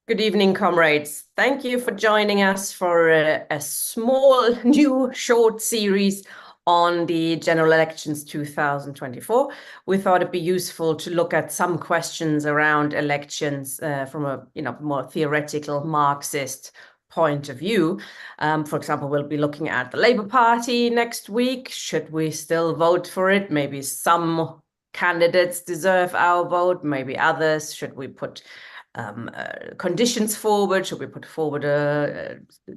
Good evening, comrades. Thank you for joining us for a small, new, short series on the general elections 2024. We thought it'd be useful to look at some questions around elections from a more theoretical Marxist point of view. For example, we'll be looking at the Labour Party next week. Should we still vote for it? Maybe some candidates deserve our vote, maybe others. Should we put conditions forward? Should we put forward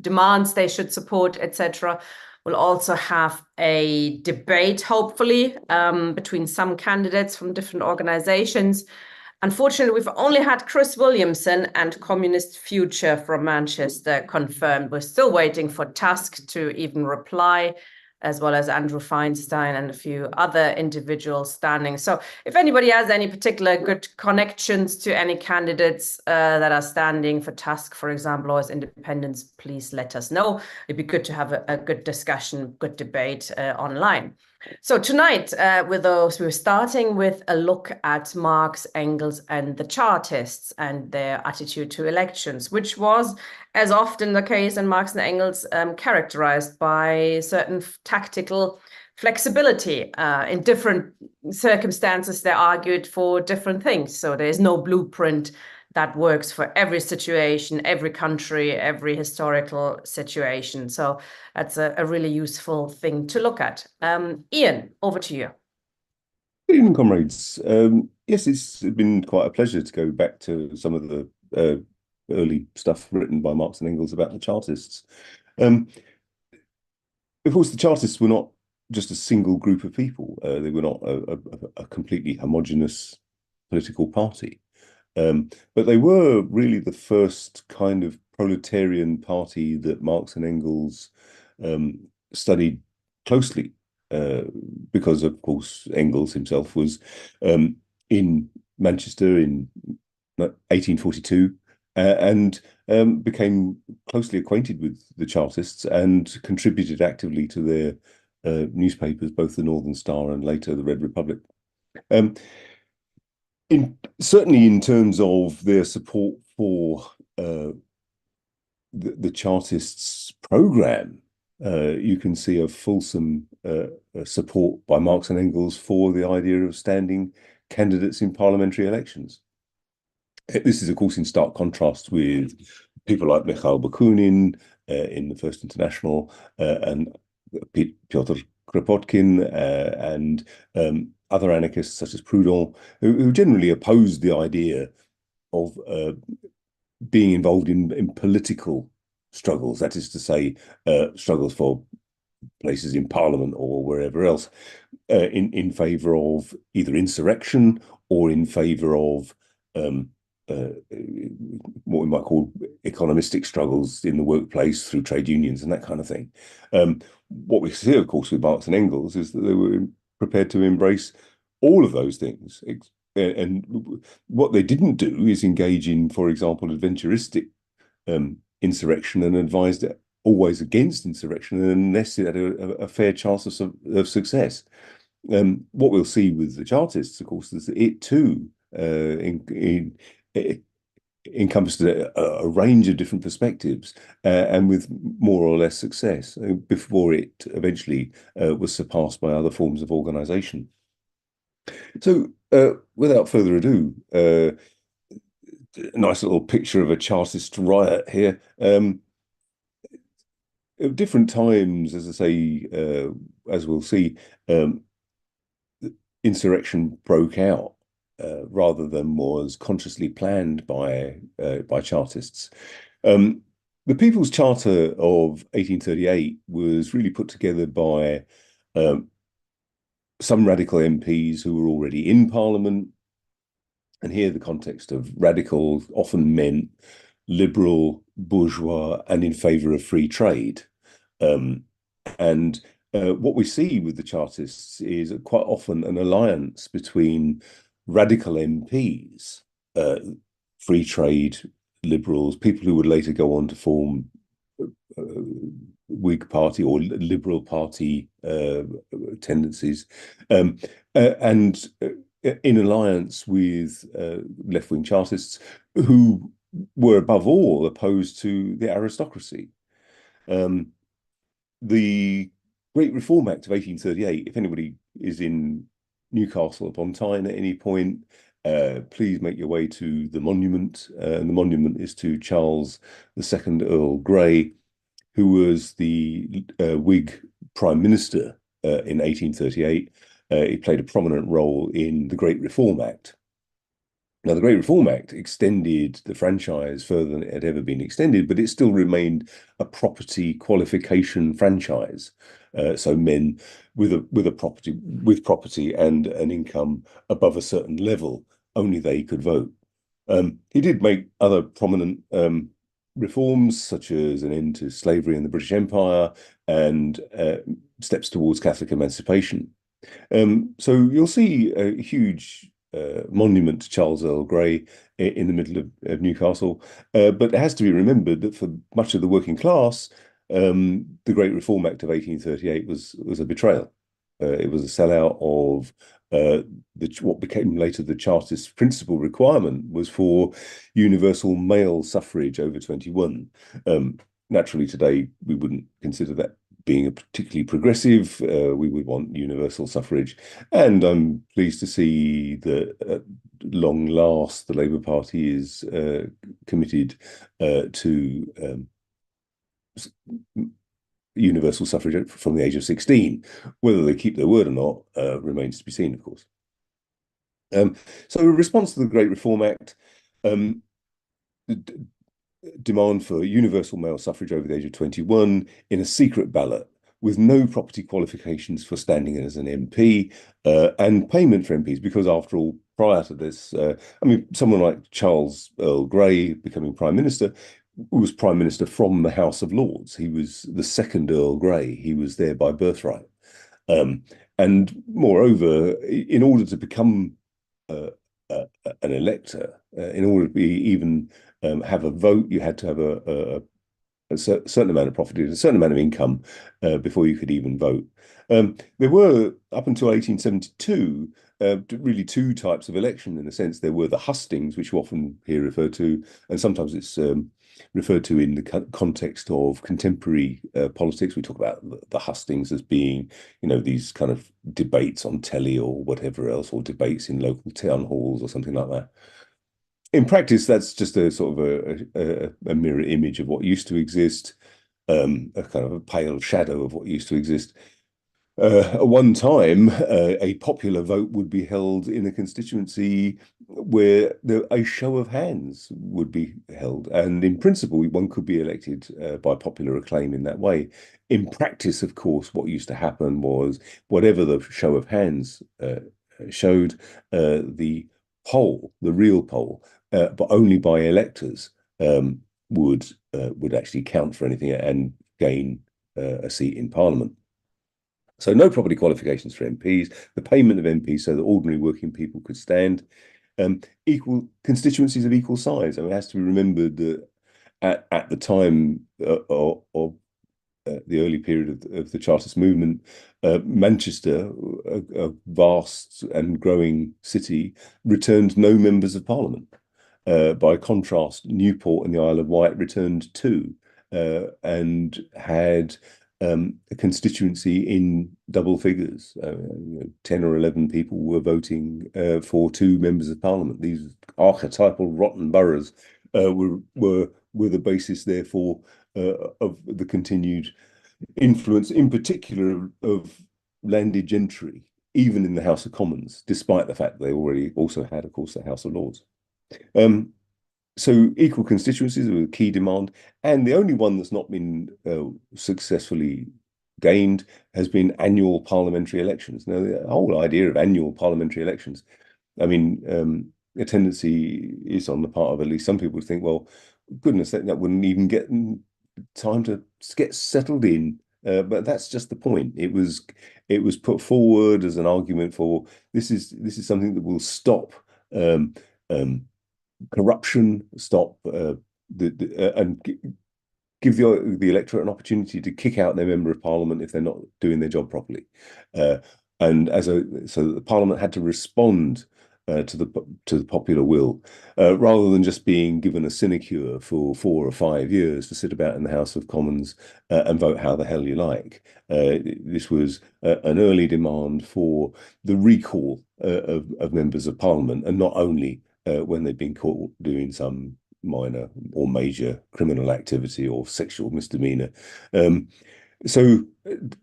demands they should support, etc.? We'll also have a debate, hopefully, between some candidates from different organizations. Unfortunately, we've only had Chris Williamson and Communist Future from Manchester confirmed. We're still waiting for Tusk to even reply, as well as Andrew Feinstein and a few other individuals standing. So if anybody has any particular good connections to any candidates that are standing for Tusk, for example, or as independents, please let us know. It'd be good to have a good discussion, good debate online. So tonight, we're starting with a look at Marx, Engels, and the Chartists and their attitude to elections, which was, as often the case in Marx and Engels, characterized by certain tactical flexibility. In different circumstances, they argued for different things. So there's no blueprint that works for every situation, every country, every historical situation. So that's a really useful thing to look at. Ian, over to you. Good evening, comrades. Yes, it's been quite a pleasure to go back to some of the early stuff written by Marx and Engels about the Chartists. Of course, the Chartists were not just a single group of people. They were not a completely homogenous political party. But they were really the first kind of proletarian party that Marx and Engels studied closely, because, of course, Engels himself was in Manchester in 1842 and became closely acquainted with the Chartists and contributed actively to their newspapers, both the Northern Star and later the Red Republic. Certainly in terms of their support for the Chartists' program, you can see a fulsome support by Marx and Engels for the idea of standing candidates in parliamentary elections. This is, of course, in stark contrast with people like Mikhail Bakunin in the First International and Pyotr Kropotkin and other anarchists such as Proudhon, who generally opposed the idea of being involved in political struggles, that is to say, struggles for places in Parliament or wherever else, in favour of either insurrection or in favour of what we might call economistic struggles in the workplace through trade unions and that kind of thing. What we see, of course, with Marx and Engels is that they were prepared to embrace all of those things. And what they didn't do is engage in, for example, adventuristic insurrection, and advised always against insurrection unless it had a fair chance of success. What we'll see with the Chartists, of course, is that it too encompassed a range of different perspectives and with more or less success before it eventually was surpassed by other forms of organization. So without further ado, a nice little picture of a Chartist riot here. At different times, as I say, as we'll see, insurrection broke out rather than was consciously planned by Chartists. The People's Charter of 1838 was really put together by some radical MPs who were already in Parliament. And here the context of radical often meant liberal, bourgeois, and in favour of free trade. What we see with the Chartists is quite often an alliance between radical MPs, free trade liberals, people who would later go on to form Whig Party or Liberal Party tendencies, and in alliance with left-wing Chartists who were above all opposed to the aristocracy. Um, the Great Reform Act of 1838, if anybody is in Newcastle upon Tyne at any point, please make your way to the monument. And the monument is to Charles II Earl Grey, who was the Whig Prime Minister in 1838. He played a prominent role in the Great Reform Act. Now, the Great Reform Act extended the franchise further than it had ever been extended, but it still remained a property qualification franchise. So men with property and an income above a certain level, only they could vote. He did make other prominent reforms, such as an end to slavery in the British Empire and steps towards Catholic emancipation. So you'll see a huge monument to Charles Earl Grey in the middle of Newcastle. But it has to be remembered that for much of the working class, the Great Reform Act of 1838 was a betrayal. It was a sellout of what became later the Chartists' principal requirement was for universal male suffrage over 21. Naturally, today we wouldn't consider that being a particularly progressive. We would want universal suffrage. And I'm pleased to see that at long last, the Labour Party is committed to universal suffrage from the age of 16. Whether they keep their word or not remains to be seen, of course. So in response to the Great Reform Act, demand for universal male suffrage over the age of 21 in a secret ballot with no property qualifications for standing as an MP and payment for MPs, because after all, prior to this, I mean, someone like Charles Earl Grey becoming Prime Minister was Prime Minister from the House of Lords. He was the second Earl Grey. He was there by birthright. And moreover, in order to become an elector, in order to be even have a vote, you had to have a certain amount of property, a certain amount of income before you could even vote. There were, up until 1872, really two types of election. In a sense, there were the hustings, which you often hear referred to, and sometimes it's referred to in the context of contemporary politics. We talk about the hustings as being, these kind of debates on telly or whatever else, or debates in local town halls or something like that. In practice, that's just a sort of a mirror image of what used to exist, a kind of a pale shadow of what used to exist. At one time, a popular vote would be held in a constituency where a show of hands would be held. And in principle, one could be elected by popular acclaim in that way. In practice, of course, what used to happen was whatever the show of hands showed, the real poll, but only by electors, would actually count for anything and gain a seat in Parliament. So no property qualifications for MPs, the payment of MPs so that ordinary working people could stand, equal constituencies of equal size. I mean, it has to be remembered that at the time of the early period of the Chartist movement, Manchester, a vast and growing city, returned no members of Parliament. By contrast, Newport and the Isle of Wight returned two and had a constituency in double figures. 10 or 11 people were voting for two members of Parliament. These archetypal rotten boroughs were the basis, therefore, of the continued influence, in particular, of landed gentry, even in the House of Commons, despite the fact they already also had, of course, the House of Lords. So equal constituencies were a key demand, and the only one that's not been successfully gained has been annual parliamentary elections. Now, the whole idea of annual parliamentary elections, I mean, a tendency is on the part of at least some people to think, well, goodness, that wouldn't even get time to get settled in. But that's just the point. It was put forward as an argument for this is something that will stop corruption, stop and give the electorate an opportunity to kick out their member of parliament if they're not doing their job properly. And so the parliament had to respond to the popular will, rather than just being given a sinecure for 4 or 5 years to sit about in the House of Commons and vote how the hell you like. This was an early demand for the recall of members of Parliament, and not only when they've been caught doing some minor or major criminal activity or sexual misdemeanor. So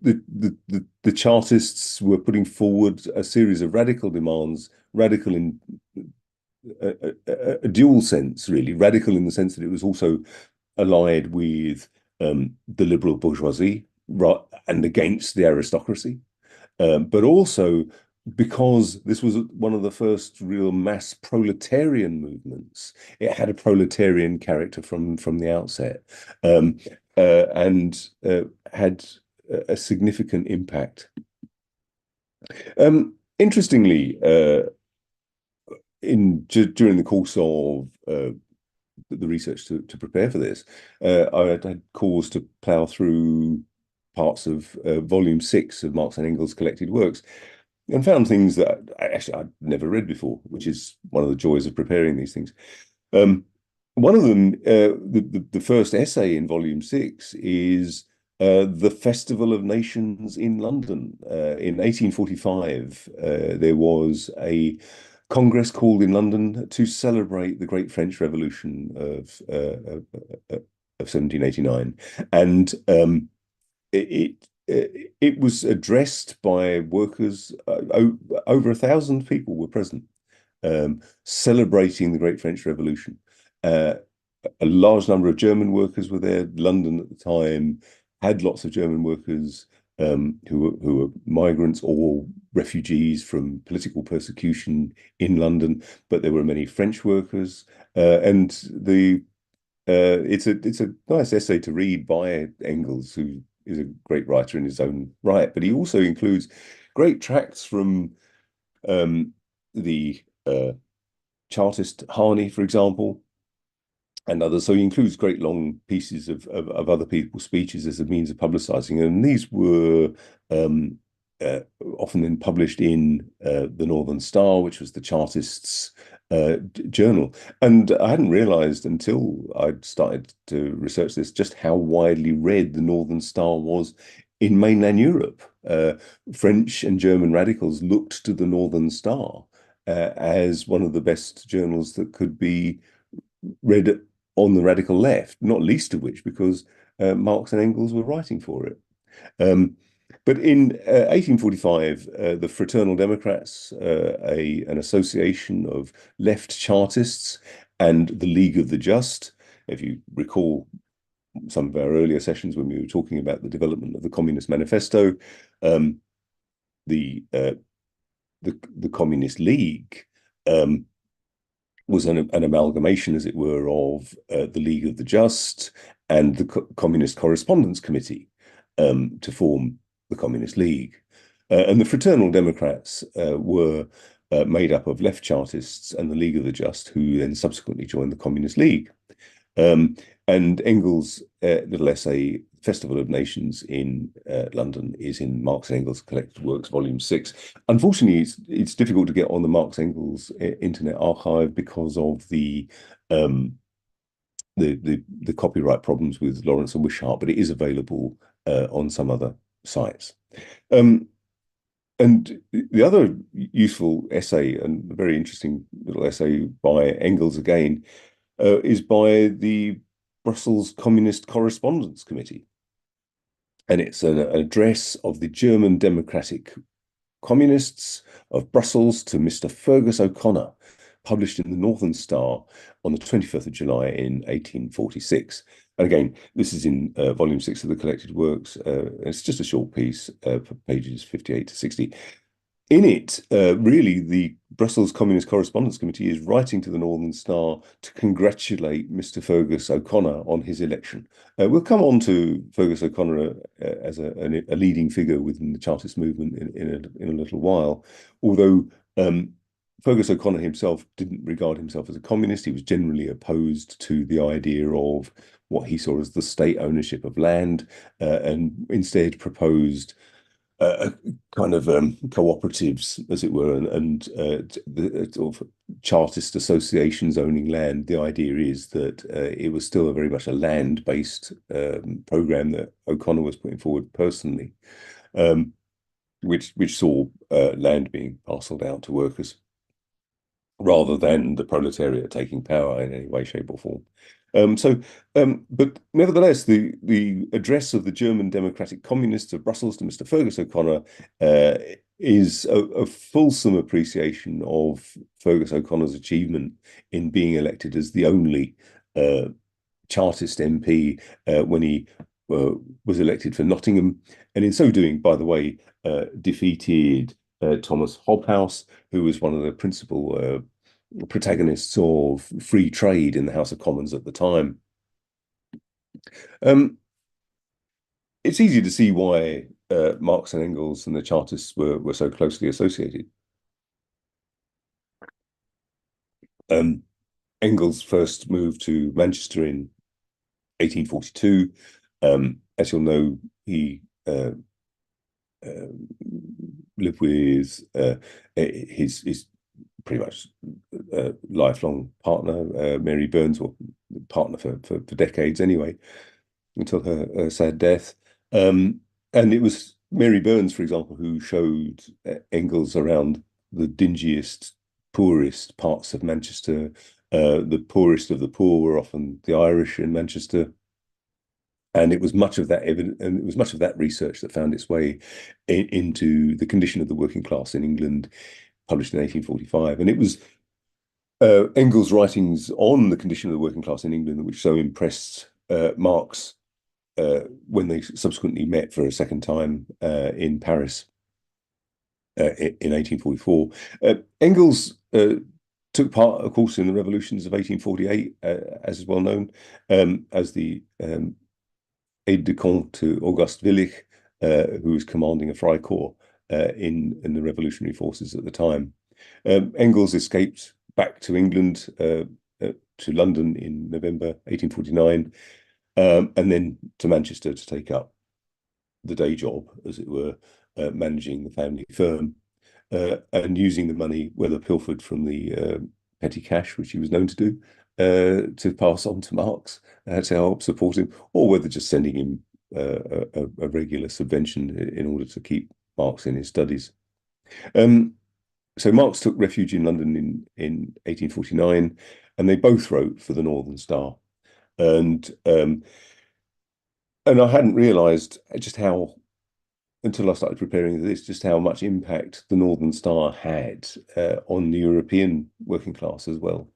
the Chartists were putting forward a series of radical demands, radical in a dual sense, really. Radical in the sense that it was also allied with the liberal bourgeoisie and against the aristocracy, but also because this was one of the first real mass proletarian movements. It had a proletarian character from the outset, and had a significant impact. Interestingly, during the course of the research to prepare for this, I had cause to plough through parts of volume 6 of Marx and Engels' collected works, and found things that I'd never read before, which is one of the joys of preparing these things. One of them, the first essay in volume 6, is the Festival of Nations in London. In 1845, there was a Congress called in London to celebrate the Great French Revolution of 1789, and it was addressed by workers. Over 1,000 people were present, celebrating the Great French Revolution. A large number of German workers were there. London at the time had lots of German workers who were migrants or refugees from political persecution in London, but there were many French workers, and it's a nice essay to read by Engels, who is a great writer in his own right, but he also includes great tracts from the Chartist Harney, for example, and others. So he includes great long pieces of other people's speeches as a means of publicizing, and these were often then published in the Northern Star, which was the Chartists' journal. And I hadn't realized until I'd started to research this just how widely read the Northern Star was in mainland Europe. French and German radicals looked to the Northern Star as one of the best journals that could be read on the radical left, not least of which because Marx and Engels were writing for it. But in 1845, the Fraternal Democrats, an association of left Chartists, and the League of the Just, if you recall some of our earlier sessions when we were talking about the development of the Communist Manifesto, the Communist League was an amalgamation, as it were, of the League of the Just and the Communist Correspondence Committee to form the Communist League. And the Fraternal Democrats were made up of left Chartists and the League of the Just, who then subsequently joined the Communist League. And Engels' little essay, Festival of Nations in London, is in Marx and Engels' Collected Works, Volume 6. Unfortunately, it's difficult to get on the Marx Engels Internet Archive because of the copyright problems with Lawrence and Wishart, but it is available on some other sites. And the other useful essay, and a very interesting little essay by Engels again, is by the Brussels Communist Correspondence Committee. And it's an address of the German Democratic Communists of Brussels to Mr. Fergus O'Connor, published in the Northern Star on the 25th of July in 1846. And again, this is in volume 6 of the collected works. It's just a short piece, pages 58 to 60. In it, really, the Brussels Communist Correspondence Committee is writing to the Northern Star to congratulate Mr. Fergus O'Connor on his election. We'll come on to Fergus O'Connor as a leading figure within the Chartist movement in a little while, although Fergus O'Connor himself didn't regard himself as a communist. He was generally opposed to the idea of what he saw as the state ownership of land, and instead proposed kind of cooperatives, as it were, and the sort of Chartist associations owning land. The idea is that it was still a very much a land-based program that O'Connor was putting forward personally, um, which saw land being parceled out to workers rather than the proletariat taking power in any way, shape, or form. But nevertheless, the address of the German Democratic Communists of Brussels to Mr. Fergus O'Connor is a fulsome appreciation of Fergus O'Connor's achievement in being elected as the only Chartist MP when he was elected for Nottingham, and in so doing, by the way, defeated Thomas Hobhouse, who was one of the principal protagonists of free trade in the House of Commons at the time. It's easy to see why Marx and Engels and the Chartists were so closely associated. Engels first moved to Manchester in 1842. As you'll know, he lived with his pretty much lifelong partner, Mary Burns, or partner for decades anyway, until her sad death. And it was Mary Burns, for example, who showed Engels around the dingiest, poorest parts of Manchester. The poorest of the poor were often the Irish in Manchester. And it was much of that evidence, and it was much of that research that found its way into the condition of the working class in England, published in 1845. And it was Engels' writings on the condition of the working class in England which so impressed Marx when they subsequently met for a second time in Paris in 1844. Engels took part, of course, in the revolutions of 1848, as is well known, as the aide-de-camp to Auguste Willich, who was commanding a Freikorps in the revolutionary forces at the time. Engels escaped back to England, to London in November 1849, and then to Manchester to take up the day job, as it were, managing the family firm, and using the money, whether pilfered from the petty cash, which he was known to do, to pass on to Marx to help support him, or whether just sending him a regular subvention in order to keep Marx in his studies. So Marx took refuge in London in 1849, and they both wrote for the Northern Star. And I hadn't realised just how, until I started preparing this, just how much impact the Northern Star had on the European working class as well.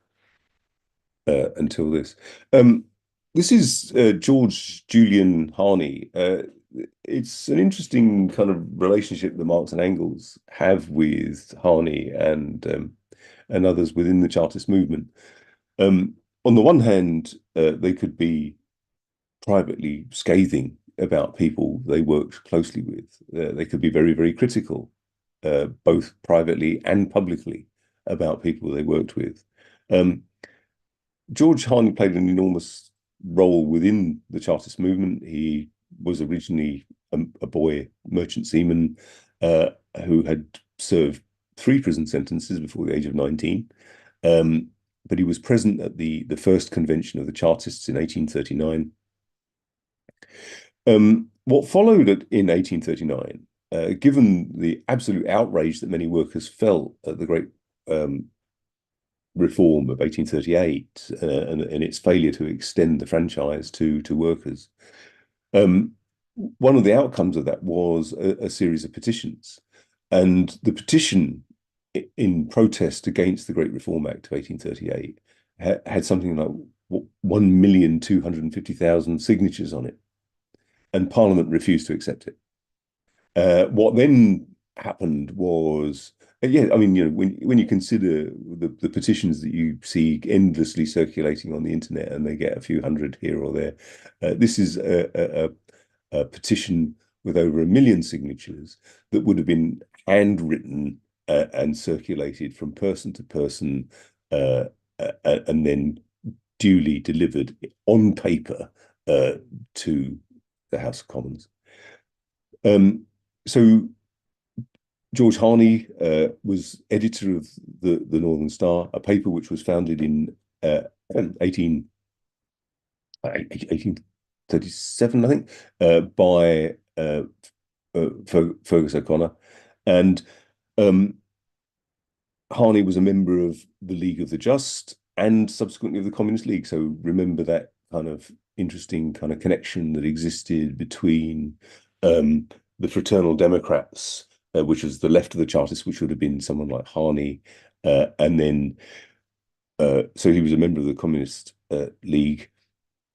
Until this. This is George Julian Harney. It's an interesting kind of relationship that Marx and Engels have with Harney and others within the Chartist movement. On the one hand, they could be privately scathing about people they worked closely with. They could be very, very critical, both privately and publicly, about people they worked with. George Harney played an enormous role within the Chartist movement. He was originally a boy merchant seaman who had served 3 prison sentences before the age of 19. But he was present at the first convention of the Chartists in 1839. What followed in 1839, given the absolute outrage that many workers felt at the great reform of 1838 and its failure to extend the franchise to workers. One of the outcomes of that was a series of petitions. And the petition in protest against the Great Reform Act of 1838 had something like 1,250,000 signatures on it. And Parliament refused to accept it. What then happened was, yeah, I mean, when you consider the petitions that you see endlessly circulating on the internet, and they get a few hundred here or there, this is a petition with over 1 million signatures that would have been handwritten and circulated from person to person, and then duly delivered on paper to the House of Commons. So George Harney was editor of the Northern Star, a paper which was founded in 1837, I think, by Fergus O'Connor. And um, Harney was a member of the League of the Just and subsequently of the Communist League. So remember that kind of interesting kind of connection that existed between um, the Fraternal Democrats, which was the left of the Chartists, which would have been someone like Harney, and then so he was a member of the Communist League.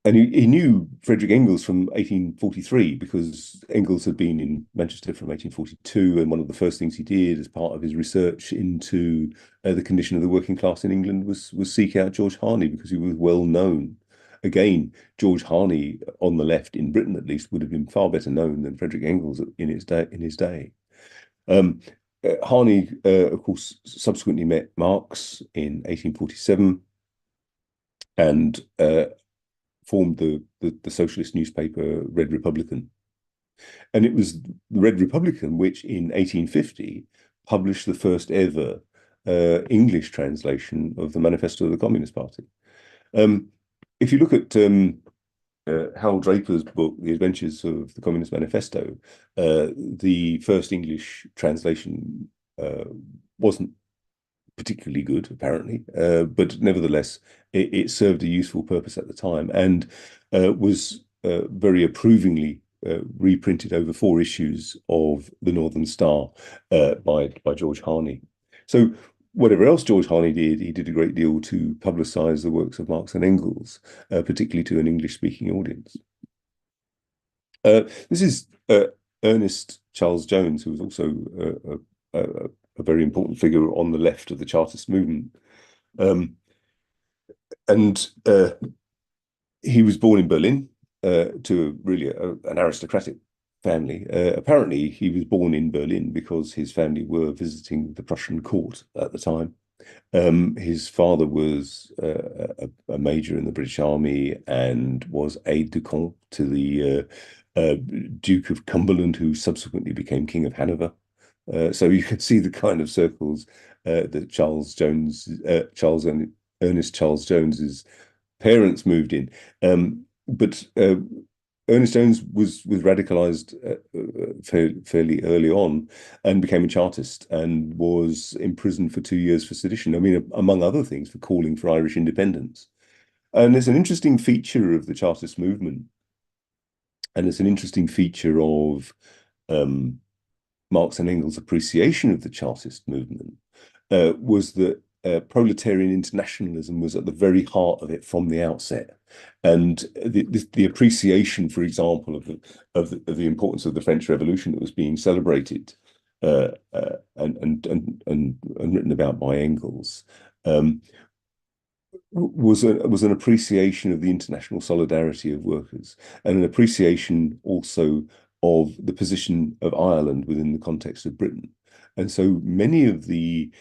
And he knew Frederick Engels from 1843 because Engels had been in Manchester from 1842, and one of the first things he did as part of his research into the condition of the working class in England was seek out George Harney because he was well known. Again, George Harney on the left in Britain at least would have been far better known than Frederick Engels in his day. Um, Harney, of course, subsequently met Marx in 1847 and formed the socialist newspaper Red Republican. And it was the Red Republican which in 1850 published the first ever English translation of the Manifesto of the Communist Party. If you look at Hal Draper's book, The Adventures of the Communist Manifesto, the first English translation wasn't particularly good, apparently, but nevertheless, it served a useful purpose at the time and was very approvingly reprinted over 4 issues of the Northern Star by George Harney. So whatever else George Harney did, he did a great deal to publicize the works of Marx and Engels, particularly to an English-speaking audience. This is Ernest Charles Jones, who was also a very important figure on the left of the Chartist movement. And he was born in Berlin to really an aristocratic family. Apparently, he was born in Berlin because his family were visiting the Prussian court at the time. His father was a major in the British Army and was aide-de-camp to the Duke of Cumberland, who subsequently became King of Hanover. So you can see the kind of circles that Ernest Charles Jones's parents moved in. But Ernest Jones was radicalized fairly early on and became a Chartist and was imprisoned for 2 years for sedition. I mean, among other things, for calling for Irish independence. And it's an interesting feature of the Chartist movement, and it's an interesting feature of Marx and Engels' appreciation of the Chartist movement was that proletarian internationalism was at the very heart of it from the outset, and the appreciation, for example, of the importance of the French Revolution that was being celebrated and written about by Engels was an appreciation of the international solidarity of workers and an appreciation also of the position of Ireland within the context of Britain. And so many of the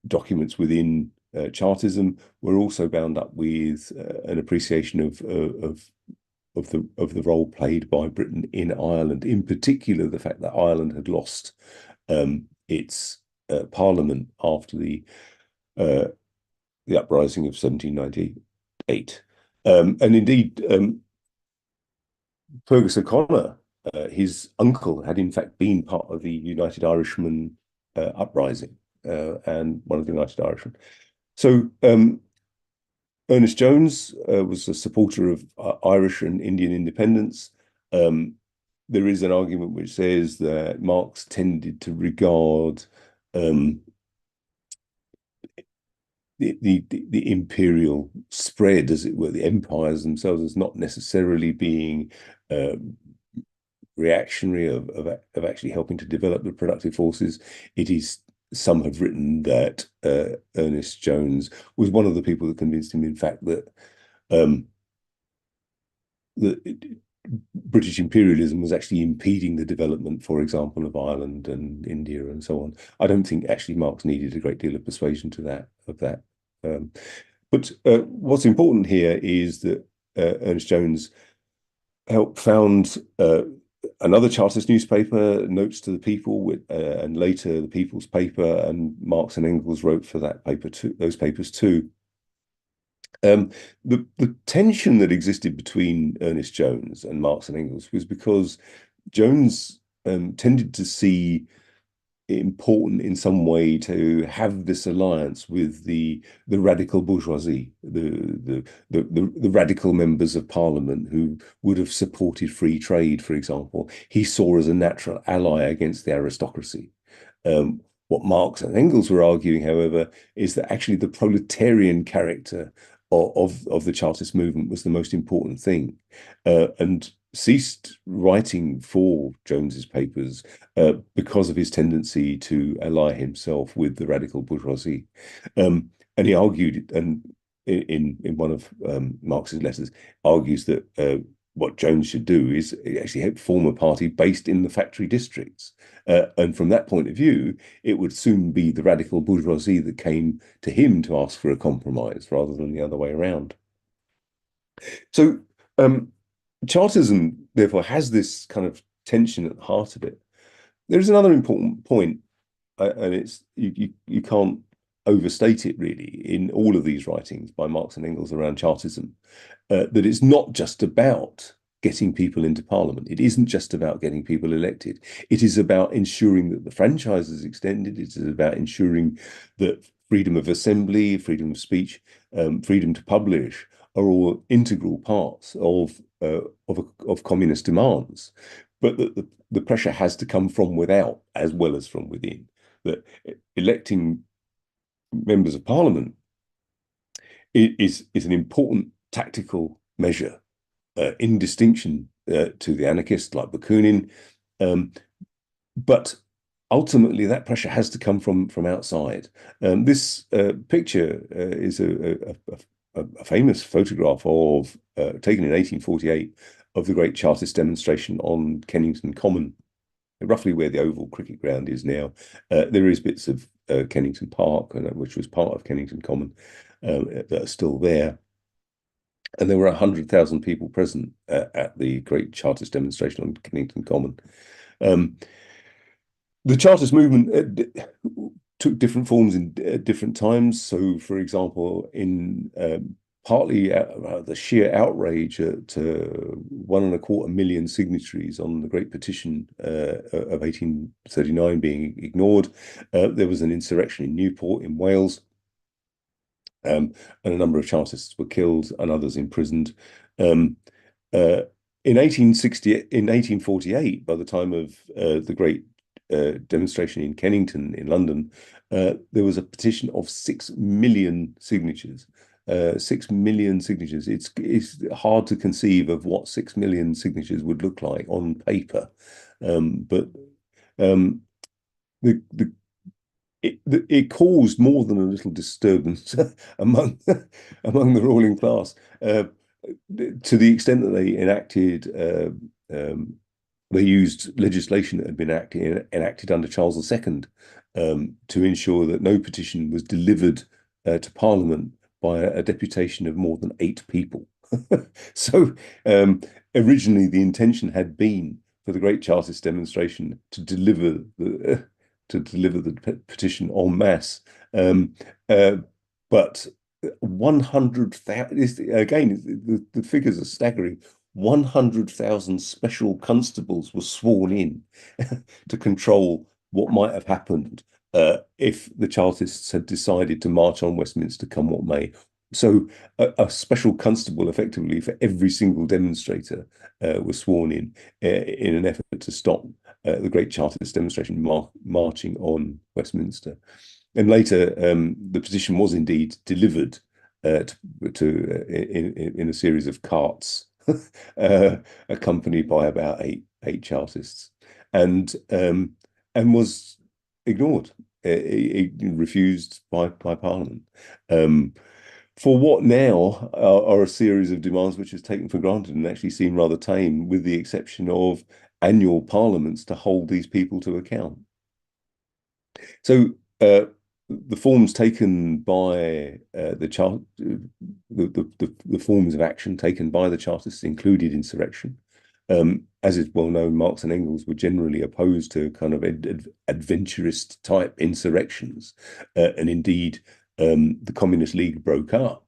documents within Chartism were also bound up with an appreciation of the role played by Britain in Ireland, in particular the fact that Ireland had lost its parliament after the uprising of 1798. And indeed, Fergus O'Connor, his uncle, had in fact been part of the United Irishmen uprising and one of the United Irishmen. So Ernest Jones was a supporter of Irish and Indian independence. There is an argument which says that Marx tended to regard the imperial spread, as it were, the empires themselves, as not necessarily being reactionary of actually helping to develop the productive forces. It is, some have written that Ernest Jones was one of the people that convinced him, in fact, that British imperialism was actually impeding the development, for example, of Ireland and India and so on. I don't think actually Marx needed a great deal of persuasion to that. But what's important here is that Ernest Jones helped found Another Chartist newspaper, Notes to the People, and later the People's Paper, and Marx and Engels wrote for that paper too, those papers too. The tension that existed between Ernest Jones and Marx and Engels was because Jones tended to see important in some way to have this alliance with the radical bourgeoisie, the radical members of parliament who would have supported free trade, for example. He saw as a natural ally against the aristocracy. What Marx and Engels were arguing, however, is that actually the proletarian character of the Chartist movement was the most important thing, and ceased writing for Jones's papers because of his tendency to ally himself with the radical bourgeoisie. And he argued, and in one of Marx's letters, argues that what Jones should do is actually form a party based in the factory districts. And from that point of view, it would soon be the radical bourgeoisie that came to him to ask for a compromise rather than the other way around. So Chartism, therefore, has this kind of tension at the heart of it. There is another important point, and it's you can't overstate it really in all of these writings by Marx and Engels around Chartism, that it's not just about getting people into parliament. It isn't just about getting people elected. It is about ensuring that the franchise is extended. It is about ensuring that freedom of assembly, freedom of speech, freedom to publish are all integral parts of communist demands, but that the pressure has to come from without as well as from within. That electing members of parliament is an important tactical measure in distinction to the anarchists like Bakunin, but ultimately that pressure has to come from outside. This picture is a famous photograph of taken in 1848 of the great Chartist demonstration on Kennington Common, roughly where the Oval Cricket Ground is now. There is bits of Kennington Park, which was part of Kennington Common, that are still there. And there were 100,000 people present at the great Chartist demonstration on Kennington Common. The Chartist movement took different forms in different times. So, for example, in partly the sheer outrage at 1.25 million signatories on the Great Petition of 1839 being ignored, there was an insurrection in Newport in Wales, and a number of Chartists were killed and others imprisoned. In 1848, by the time of the Great demonstration in Kennington in London, there was a petition of 6 million signatures. 6 million signatures. It's hard to conceive of what 6 million signatures would look like on paper, but it caused more than a little disturbance among the ruling class, to the extent that they enacted. They used legislation that had been enacted under Charles II to ensure that no petition was delivered to Parliament by a deputation of more than 8 people. So originally the intention had been for the Great Chartist demonstration to deliver the petition en masse, but 100,000, again, the figures are staggering. 100,000 special constables were sworn in to control what might have happened if the Chartists had decided to march on Westminster come what may. So a special constable effectively for every single demonstrator was sworn in an effort to stop the Great Chartist demonstration marching on Westminster. And later, the petition was indeed delivered in a series of carts, accompanied by about eight Chartists, and was ignored, refused by Parliament. For what now are a series of demands which is taken for granted and actually seem rather tame, with the exception of annual parliaments to hold these people to account. So the forms taken by the forms of action taken by the Chartists included insurrection, As is well known, Marx and Engels were generally opposed to kind of adventurist type insurrections. And indeed, the Communist League broke up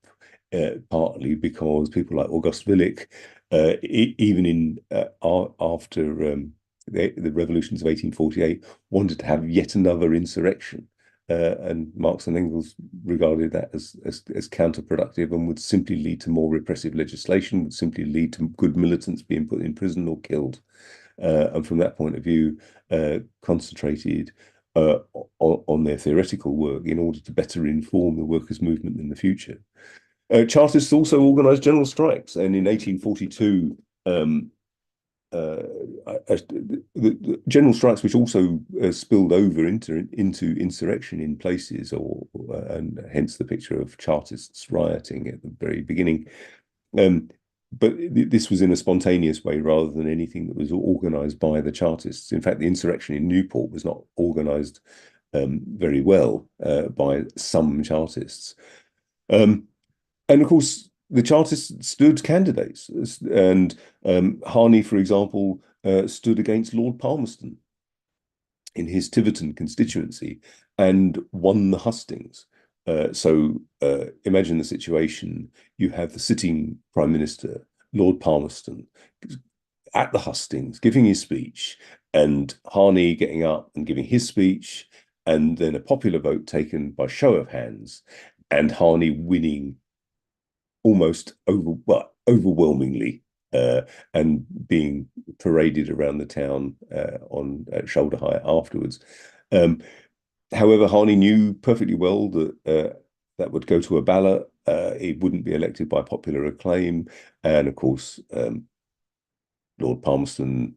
partly because people like August Willich, even in after the revolutions of 1848, wanted to have yet another insurrection. And Marx and Engels regarded that as counterproductive and would simply lead to more repressive legislation, would simply lead to good militants being put in prison or killed. And from that point of view, concentrated on their theoretical work in order to better inform the workers' movement in the future. Chartists also organised general strikes, and in 1842, the general strikes, which also spilled over into insurrection in places, and hence the picture of Chartists rioting at the very beginning. But this was in a spontaneous way rather than anything that was organised by the Chartists. In fact, the insurrection in Newport was not organised very well by some Chartists. And of course, the Chartists stood candidates, and Harney, for example, stood against Lord Palmerston in his Tiverton constituency and won the hustings. So imagine the situation. You have the sitting Prime Minister, Lord Palmerston, at the hustings, giving his speech, and Harney getting up and giving his speech, and then a popular vote taken by show of hands, and Harney winning almost overwhelmingly, and being paraded around the town on shoulder height afterwards. However, Harney knew perfectly well that that would go to a ballot. He wouldn't be elected by popular acclaim, and of course, Lord Palmerston,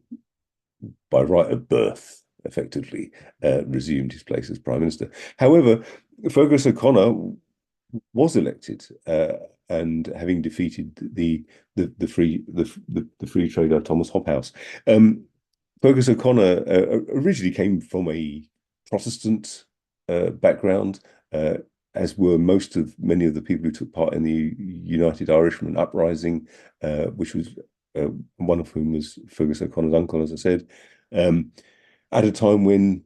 by right of birth, effectively resumed his place as Prime Minister. However, Fergus O'Connor was elected, and having defeated the free trader Thomas Hobhouse. Fergus O'Connor originally came from a Protestant background, as were many of the people who took part in the United Irishmen uprising, which was one of whom was Fergus O'Connor's uncle, as I said, at a time when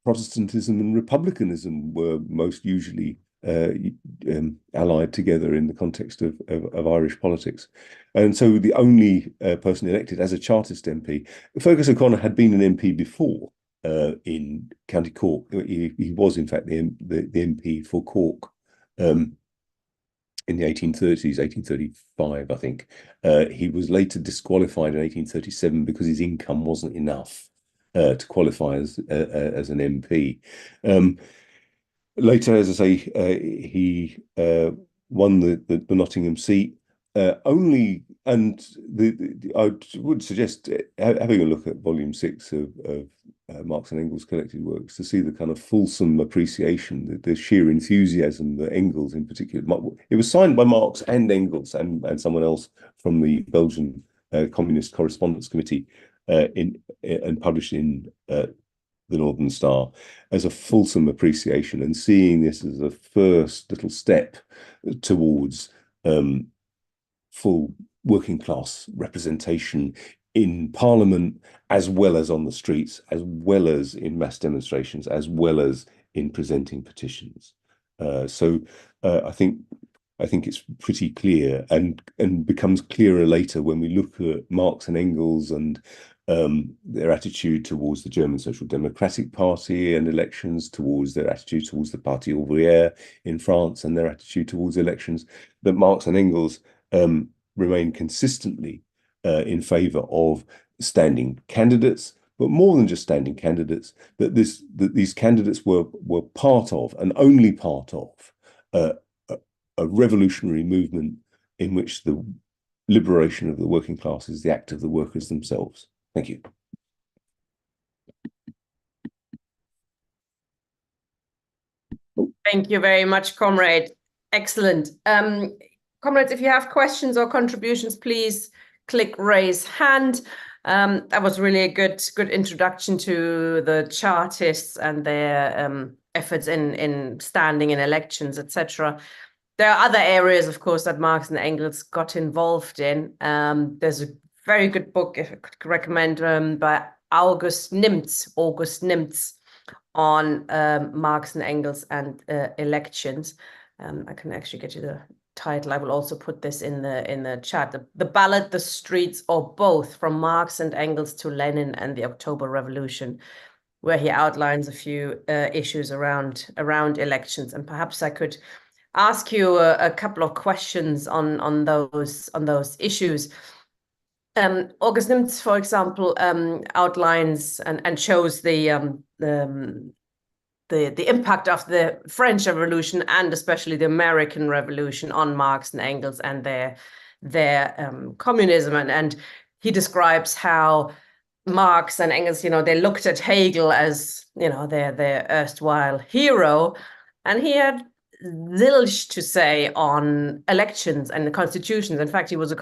Protestantism and republicanism were most usually allied together in the context of Irish politics. And so the only person elected as a Chartist MP, Fergus O'Connor had been an MP before in County Cork. He was, in fact, the MP for Cork in the 1830s, 1835, I think. He was later disqualified in 1837 because his income wasn't enough to qualify as an MP. Later, as I say, he won the Nottingham seat. I would suggest having a look at Volume 6 of Marx and Engels' collected works to see the kind of fulsome appreciation, the sheer enthusiasm that Engels in particular. It was signed by Marx and Engels and someone else from the Belgian Communist Correspondence Committee and published in the Northern Star, as a fulsome appreciation, and seeing this as a first little step towards full working class representation in Parliament, as well as on the streets, as well as in mass demonstrations, as well as in presenting petitions. So I think it's pretty clear, and becomes clearer later when we look at Marx and Engels and their attitude towards the German Social Democratic Party and elections, towards their attitude towards the Parti Ouvrière in France and their attitude towards elections, that Marx and Engels remain consistently in favour of standing candidates, but more than just standing candidates, that these candidates were part of, and only part of, a revolutionary movement in which the liberation of the working class is the act of the workers themselves. Thank you. Thank you very much, Comrade. Excellent. Comrades, if you have questions or contributions, please click raise hand. That was really a good introduction to the Chartists and their efforts in standing in elections, etc. There are other areas, of course, that Marx and Engels got involved in. There's a very good book, if I could recommend, by August Nimtz on Marx and Engels and elections. I can actually get you the title. I will also put this in the chat. The Ballot, the Streets, or Both, from Marx and Engels to Lenin and the October Revolution, where he outlines a few issues around elections. And perhaps I could ask you a couple of questions on those issues. August Nimtz, for example, outlines and shows the impact of the French Revolution and especially the American Revolution on Marx and Engels and their communism. And he describes how Marx and Engels, they looked at Hegel as, their erstwhile hero, and he had zilch to say on elections and the constitutions. In fact, he was he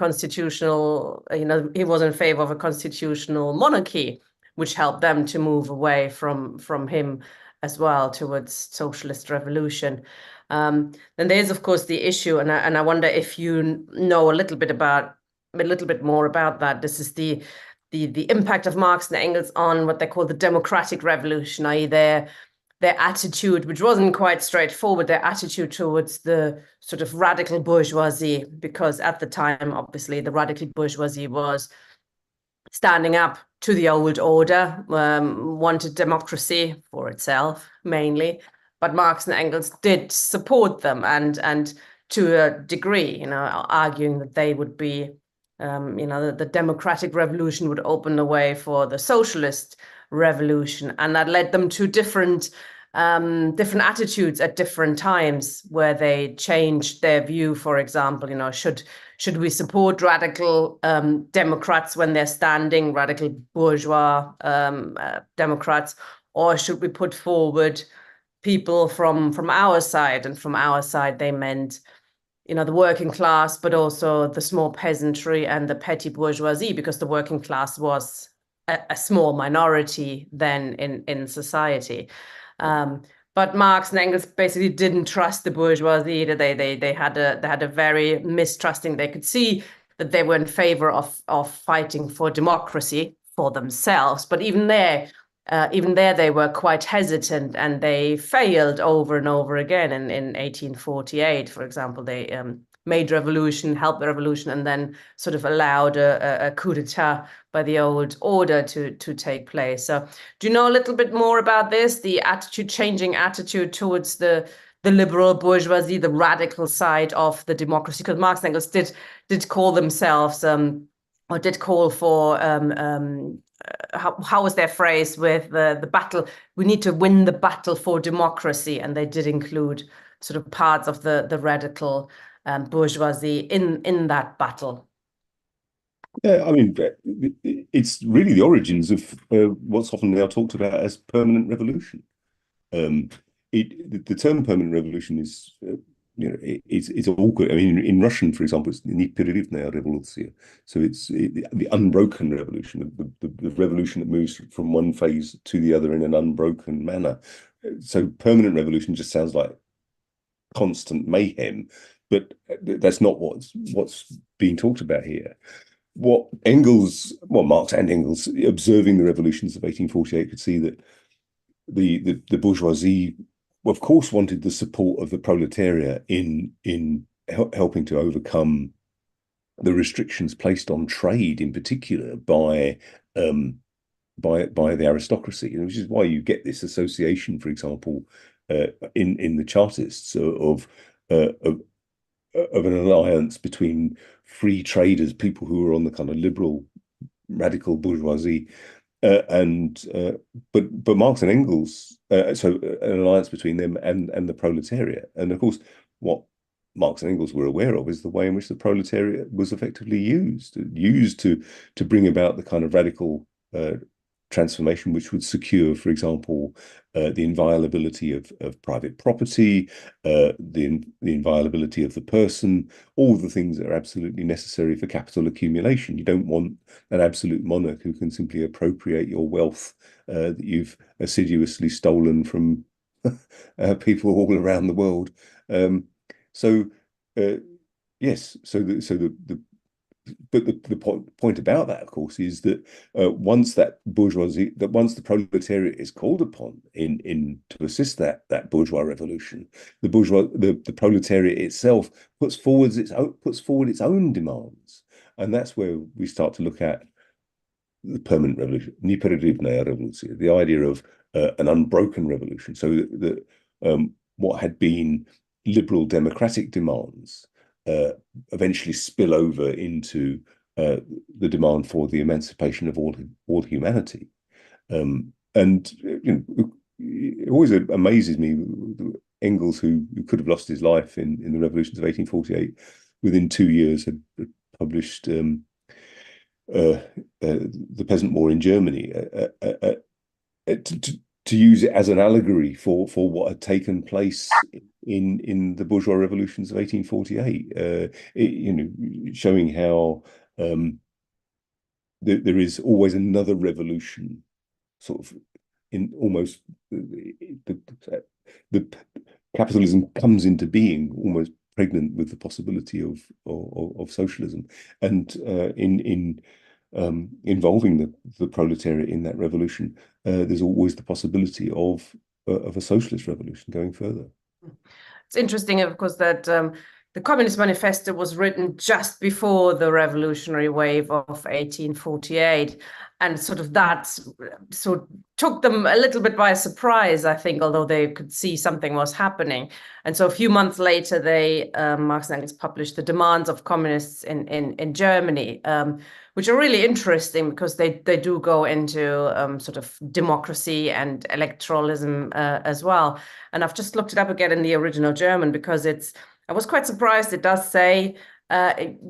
was in favor of a constitutional monarchy, which helped them to move away from him as well towards socialist revolution. Then there's, of course, the issue, and I wonder if you know a little bit more about that. This is the impact of Marx and Engels on what they call the democratic revolution, i.e. their attitude, which wasn't quite straightforward, their attitude towards the sort of radical bourgeoisie, because at the time, obviously, the radical bourgeoisie was standing up to the old order, wanted democracy for itself mainly, but Marx and Engels did support them, and to a degree, arguing that they would be, the democratic revolution would open the way for the socialist revolution, and that led them to different attitudes at different times, where they changed their view. For example, should we support radical Democrats when they're standing, radical bourgeois Democrats, or should we put forward people from our side? And from our side, they meant, the working class, but also the small peasantry and the petty bourgeoisie, because the working class was a small minority then in society. But Marx and Engels basically didn't trust the bourgeoisie. They had a very mistrusting. They could see that they were in favor of fighting for democracy for themselves, but even there they were quite hesitant, and they failed over and over again. In 1848, for example, they made revolution, helped the revolution, and then sort of allowed a coup d'etat by the old order to take place. So do you know a little bit more about this, the changing attitude towards the liberal bourgeoisie, the radical side of the democracy? Because Marx and Engels did call themselves, or did call for, how was their phrase with the battle? We need to win the battle for democracy. And they did include sort of parts of the radical bourgeoisie in that battle. Yeah, I mean, it's really the origins of what's often now talked about as permanent revolution. The term permanent revolution is, it's awkward. I mean, in Russian, for example, it's непрерывная революция. So it's the unbroken revolution, the revolution that moves from one phase to the other in an unbroken manner. So permanent revolution just sounds like constant mayhem, but that's not what's being talked about here. What Marx and Engels, observing the revolutions of 1848, could see that the bourgeoisie, of course, wanted the support of the proletariat in helping to overcome the restrictions placed on trade, in particular by the aristocracy, which is why you get this association, for example, in the Chartists of an alliance between free traders, people who were on the kind of liberal, radical bourgeoisie, but Marx and Engels, so an alliance between them and the proletariat. And of course, what Marx and Engels were aware of is the way in which the proletariat was effectively used to bring about the kind of radical transformation which would secure, for example, the inviolability of private property, the inviolability of the person, all the things that are absolutely necessary for capital accumulation. You don't want an absolute monarch who can simply appropriate your wealth that you've assiduously stolen from people all around the world. Yes, so the but the point about that, of course, is that once that bourgeoisie, that once the proletariat is called upon in to assist that bourgeois revolution, the proletariat itself puts forward its own demands, and that's where we start to look at the permanent revolution, непрерывная революция, the idea of an unbroken revolution, so that what had been liberal democratic demands eventually spill over into the demand for the emancipation of all humanity. And it always amazes me, Engels, who could have lost his life in the revolutions of 1848, within 2 years had published the Peasant War in Germany, to use it as an allegory for what had taken place in the bourgeois revolutions of 1848, showing how there is always another revolution, sort of in almost the capitalism comes into being almost pregnant with the possibility of socialism, and involving the proletariat in that revolution, there's always the possibility of a socialist revolution going further. It's interesting, of course, that the Communist Manifesto was written just before the revolutionary wave of 1848, and sort of that took them a little bit by surprise, I think, although they could see something was happening. And so a few months later, Marx and Engels published the demands of communists in Germany, which are really interesting because they do go into sort of democracy and electoralism as well. And I've just looked it up again in the original German because I was quite surprised. It does say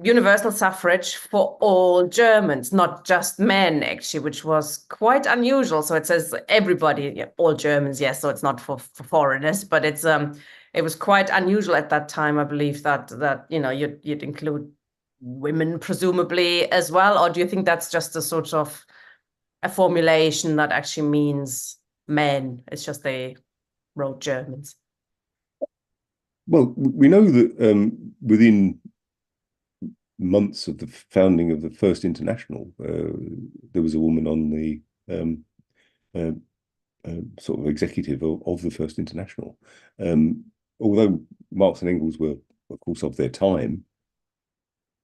universal suffrage for all Germans, not just men, actually, which was quite unusual. So it says everybody, all Germans, yes. So it's not for foreigners, but it was quite unusual at that time, I believe, that you'd include women presumably as well. Or do you think that's just a sort of a formulation that actually means men? It's just they wrote Germans. Well, we know that within months of the founding of the First International, there was a woman on the sort of executive of the First International. Although Marx and Engels were, of course, of their time,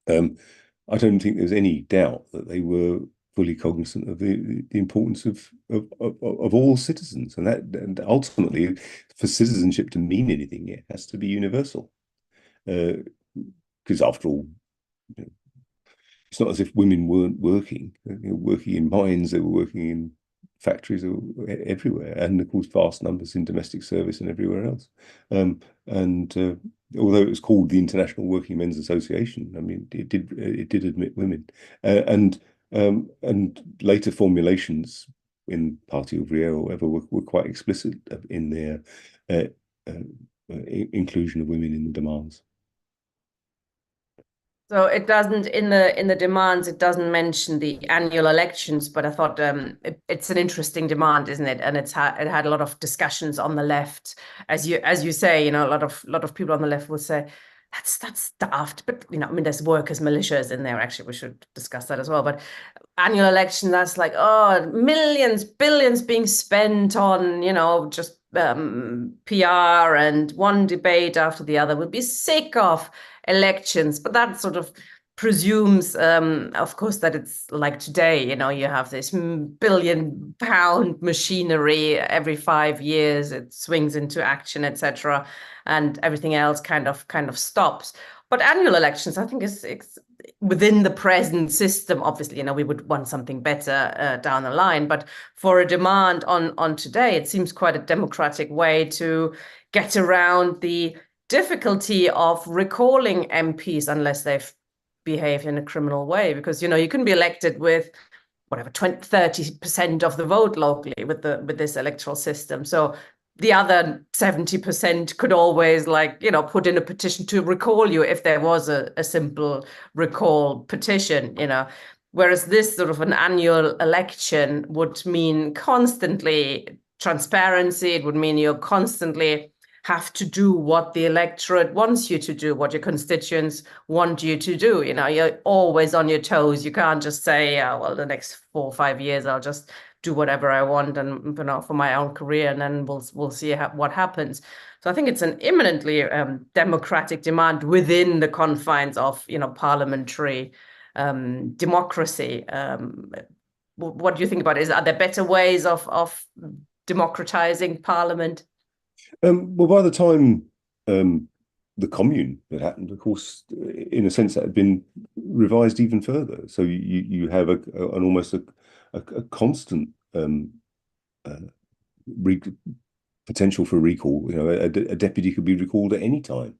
I don't think there's any doubt that they were fully cognizant of the importance of all citizens, and ultimately, for citizenship to mean anything, it has to be universal. Because after all, it's not as if women weren't working in mines, they were working in factories everywhere, and of course vast numbers in domestic service and everywhere else. Although it was called the International Working Men's Association, I mean, it did admit women, and later formulations in Parti Ouvrier or whatever were quite explicit in their inclusion of women in the demands. So it doesn't, in the demands, it doesn't mention the annual elections, but I thought it's an interesting demand, isn't it? And it had a lot of discussions on the left, as you say, a lot of people on the left will say that's daft, but I mean, there's workers' militias in there. Actually, we should discuss that as well. But annual election, that's like, oh, millions, billions being spent on just PR, and one debate after the other. We'll be sick of elections, but that sort of presumes, of course, that it's like today. You have this billion-pound machinery every 5 years. It swings into action, etc., and everything else kind of stops. But annual elections, I think, is within the present system. Obviously, we would want something better down the line. But for a demand on today, it seems quite a democratic way to get around the difficulty of recalling MPs unless they've behaved in a criminal way, because you can be elected with whatever 30% of the vote locally with this electoral system. So the other 70% could always put in a petition to recall you if there was a simple recall petition, whereas this sort of an annual election would mean constantly transparency. It would mean you're constantly have to do what the electorate wants you to do, what your constituents want you to do. You're always on your toes. You can't just say, well, the next 4 or 5 years, I'll just do whatever I want and for my own career, and then we'll see what happens. So I think it's an imminently democratic demand within the confines of parliamentary democracy. What do you think about it? Are there better ways of democratizing parliament? Well, by the time the commune had happened, of course, in a sense, that had been revised even further. So you have an almost a constant potential for recall. A deputy could be recalled at any time,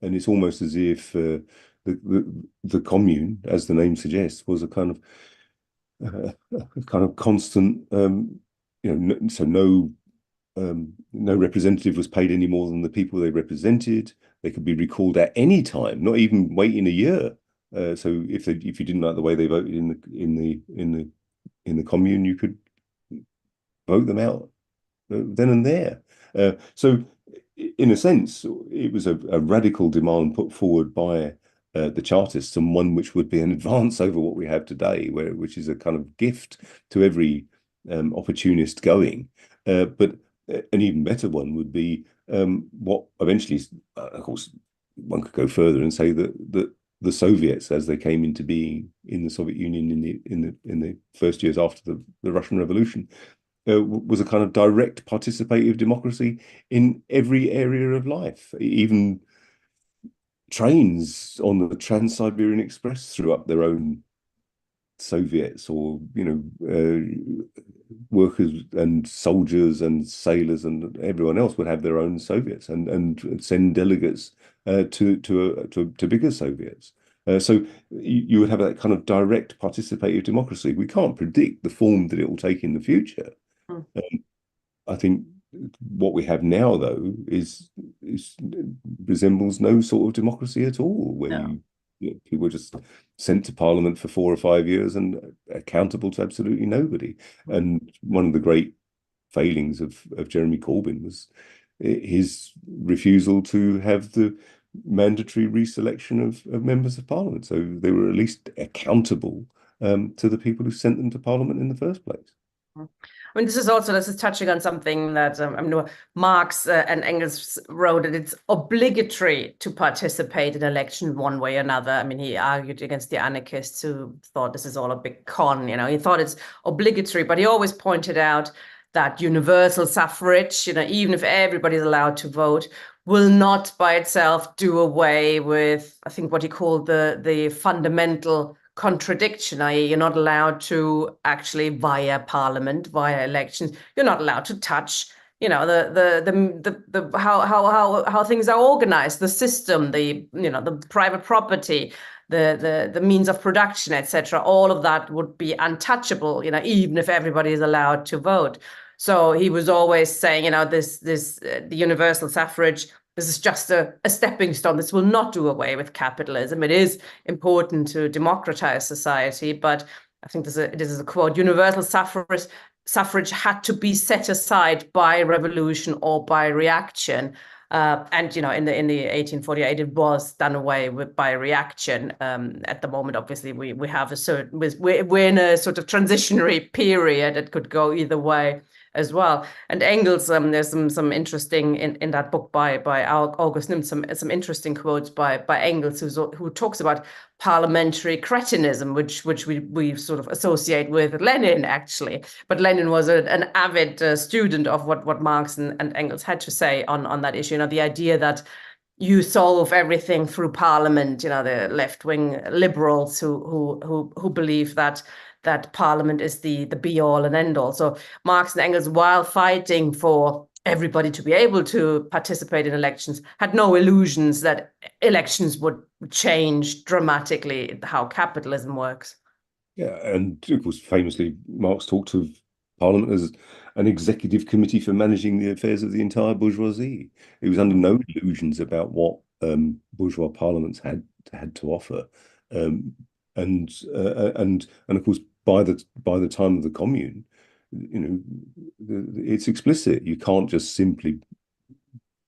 and it's almost as if the commune, as the name suggests, was a kind of constant. So no representative was paid any more than the people they represented. They could be recalled at any time, not even waiting a year. So if you didn't like the way they voted in the commune, you could vote them out then and there. So in a sense, it was a radical demand put forward by the Chartists, and one which would be an advance over what we have today, which is a kind of gift to every opportunist going. But an even better one would be what eventually, of course, one could go further and say that the Soviets, as they came into being in the Soviet Union in the first years after the Russian Revolution, was a kind of direct participative democracy in every area of life. Even trains on the Trans-Siberian Express threw up their own Soviets, or workers and soldiers and sailors and everyone else would have their own Soviets and send delegates to bigger Soviets. So you would have that kind of direct participative democracy. We can't predict the form that it will take in the future. I think what we have now, though, resembles no sort of democracy at all, where people are just sent to Parliament for 4 or 5 years and accountable to absolutely nobody. And one of the great failings of Jeremy Corbyn was his refusal to have the mandatory reselection of members of Parliament. So they were at least accountable to the people who sent them to Parliament in the first place. I mean, this is touching on something that Marx and Engels wrote, that it's obligatory to participate in election one way or another. I mean, he argued against the anarchists who thought this is all a big con. He thought it's obligatory, but he always pointed out that universal suffrage, even if everybody's allowed to vote, will not by itself do away with, I think, what he called the fundamental contradiction, i.e., you're not allowed to actually, via parliament, via elections, you're not allowed to touch, the how things are organized, the system, the private property, the means of production, etc. All of that would be untouchable, even if everybody is allowed to vote. So he was always saying, the universal suffrage, this is just a stepping stone. This will not do away with capitalism. It is important to democratize society, but I think this is a quote: universal suffrage had to be set aside by revolution or by reaction. And in the 1848, it was done away with by reaction. At the moment, obviously, we have we're in a sort of transitionary period that could go either way as well. And Engels, there's some interesting in that book by August Nim, some interesting quotes by Engels, who talks about parliamentary cretinism, which we sort of associate with Lenin, actually. But Lenin was an avid student of what Marx and Engels had to say on that issue. The idea that you solve everything through parliament, the left-wing liberals who believe that parliament is the be all and end all. So Marx and Engels, while fighting for everybody to be able to participate in elections, had no illusions that elections would change dramatically how capitalism works. Yeah, and of course, famously, Marx talked of Parliament as an executive committee for managing the affairs of the entire bourgeoisie. It was under no illusions about what bourgeois parliaments had to offer, and of course, by the time of the Commune, it's explicit. You can't just simply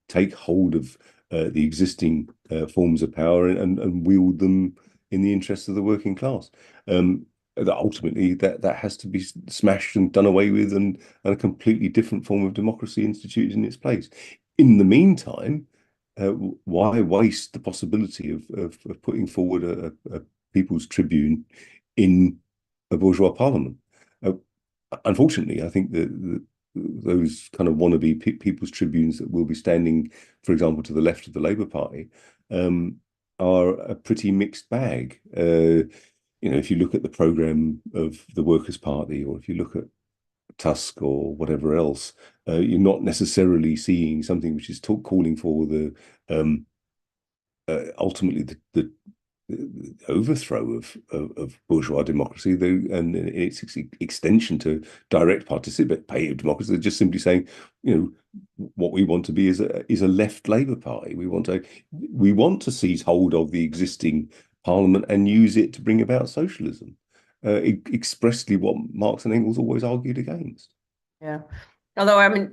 take hold of the existing forms of power and wield them in the interests of the working class. That ultimately that has to be smashed and done away with, and a completely different form of democracy instituted in its place. In the meantime, why waste the possibility of putting forward a people's tribune in a bourgeois parliament? Unfortunately, I think that those kind of wannabe people's tribunes that will be standing, for example, to the left of the Labour Party, are a pretty mixed bag. If you look at the programme of the Workers' Party, or if you look at Tusk or whatever else, you're not necessarily seeing something which is calling for the ultimately the overthrow of bourgeois democracy, and its extension to direct participative democracy. They're just simply saying, what we want to be is a left Labour Party. We want to seize hold of the existing parliament and use it to bring about socialism. Expressly what Marx and Engels always argued against. Yeah, although I mean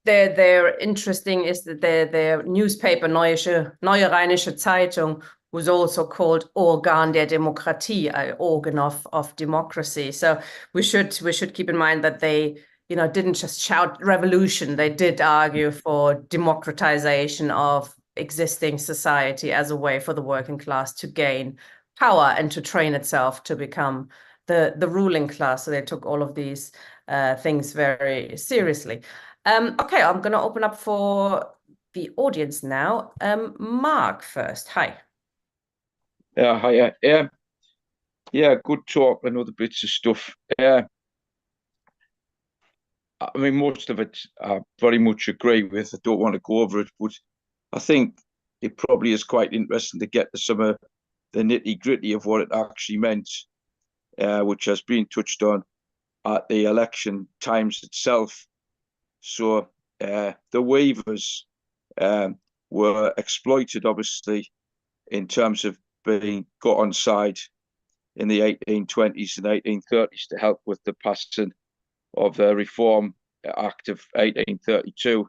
they're interesting is that their newspaper Neue Rheinische Zeitung was also called Organ der Demokratie, organ of democracy. So we should keep in mind that they didn't just shout revolution. They did argue for democratization of existing society as a way for the working class to gain power and to train itself to become the ruling class. So they took all of these things very seriously. Okay, I'm going to open up for the audience now. Mark first. Hi. Yeah, hi. Yeah, good talk and other bits of stuff. I mean, most of it I very much agree with. I don't want to go over it, but I think it probably is quite interesting to get to some of the nitty-gritty of what it actually meant, which has been touched on at the election times itself. So the waivers were exploited, obviously, in terms of being got on side in the 1820s and 1830s to help with the passing of the Reform Act of 1832,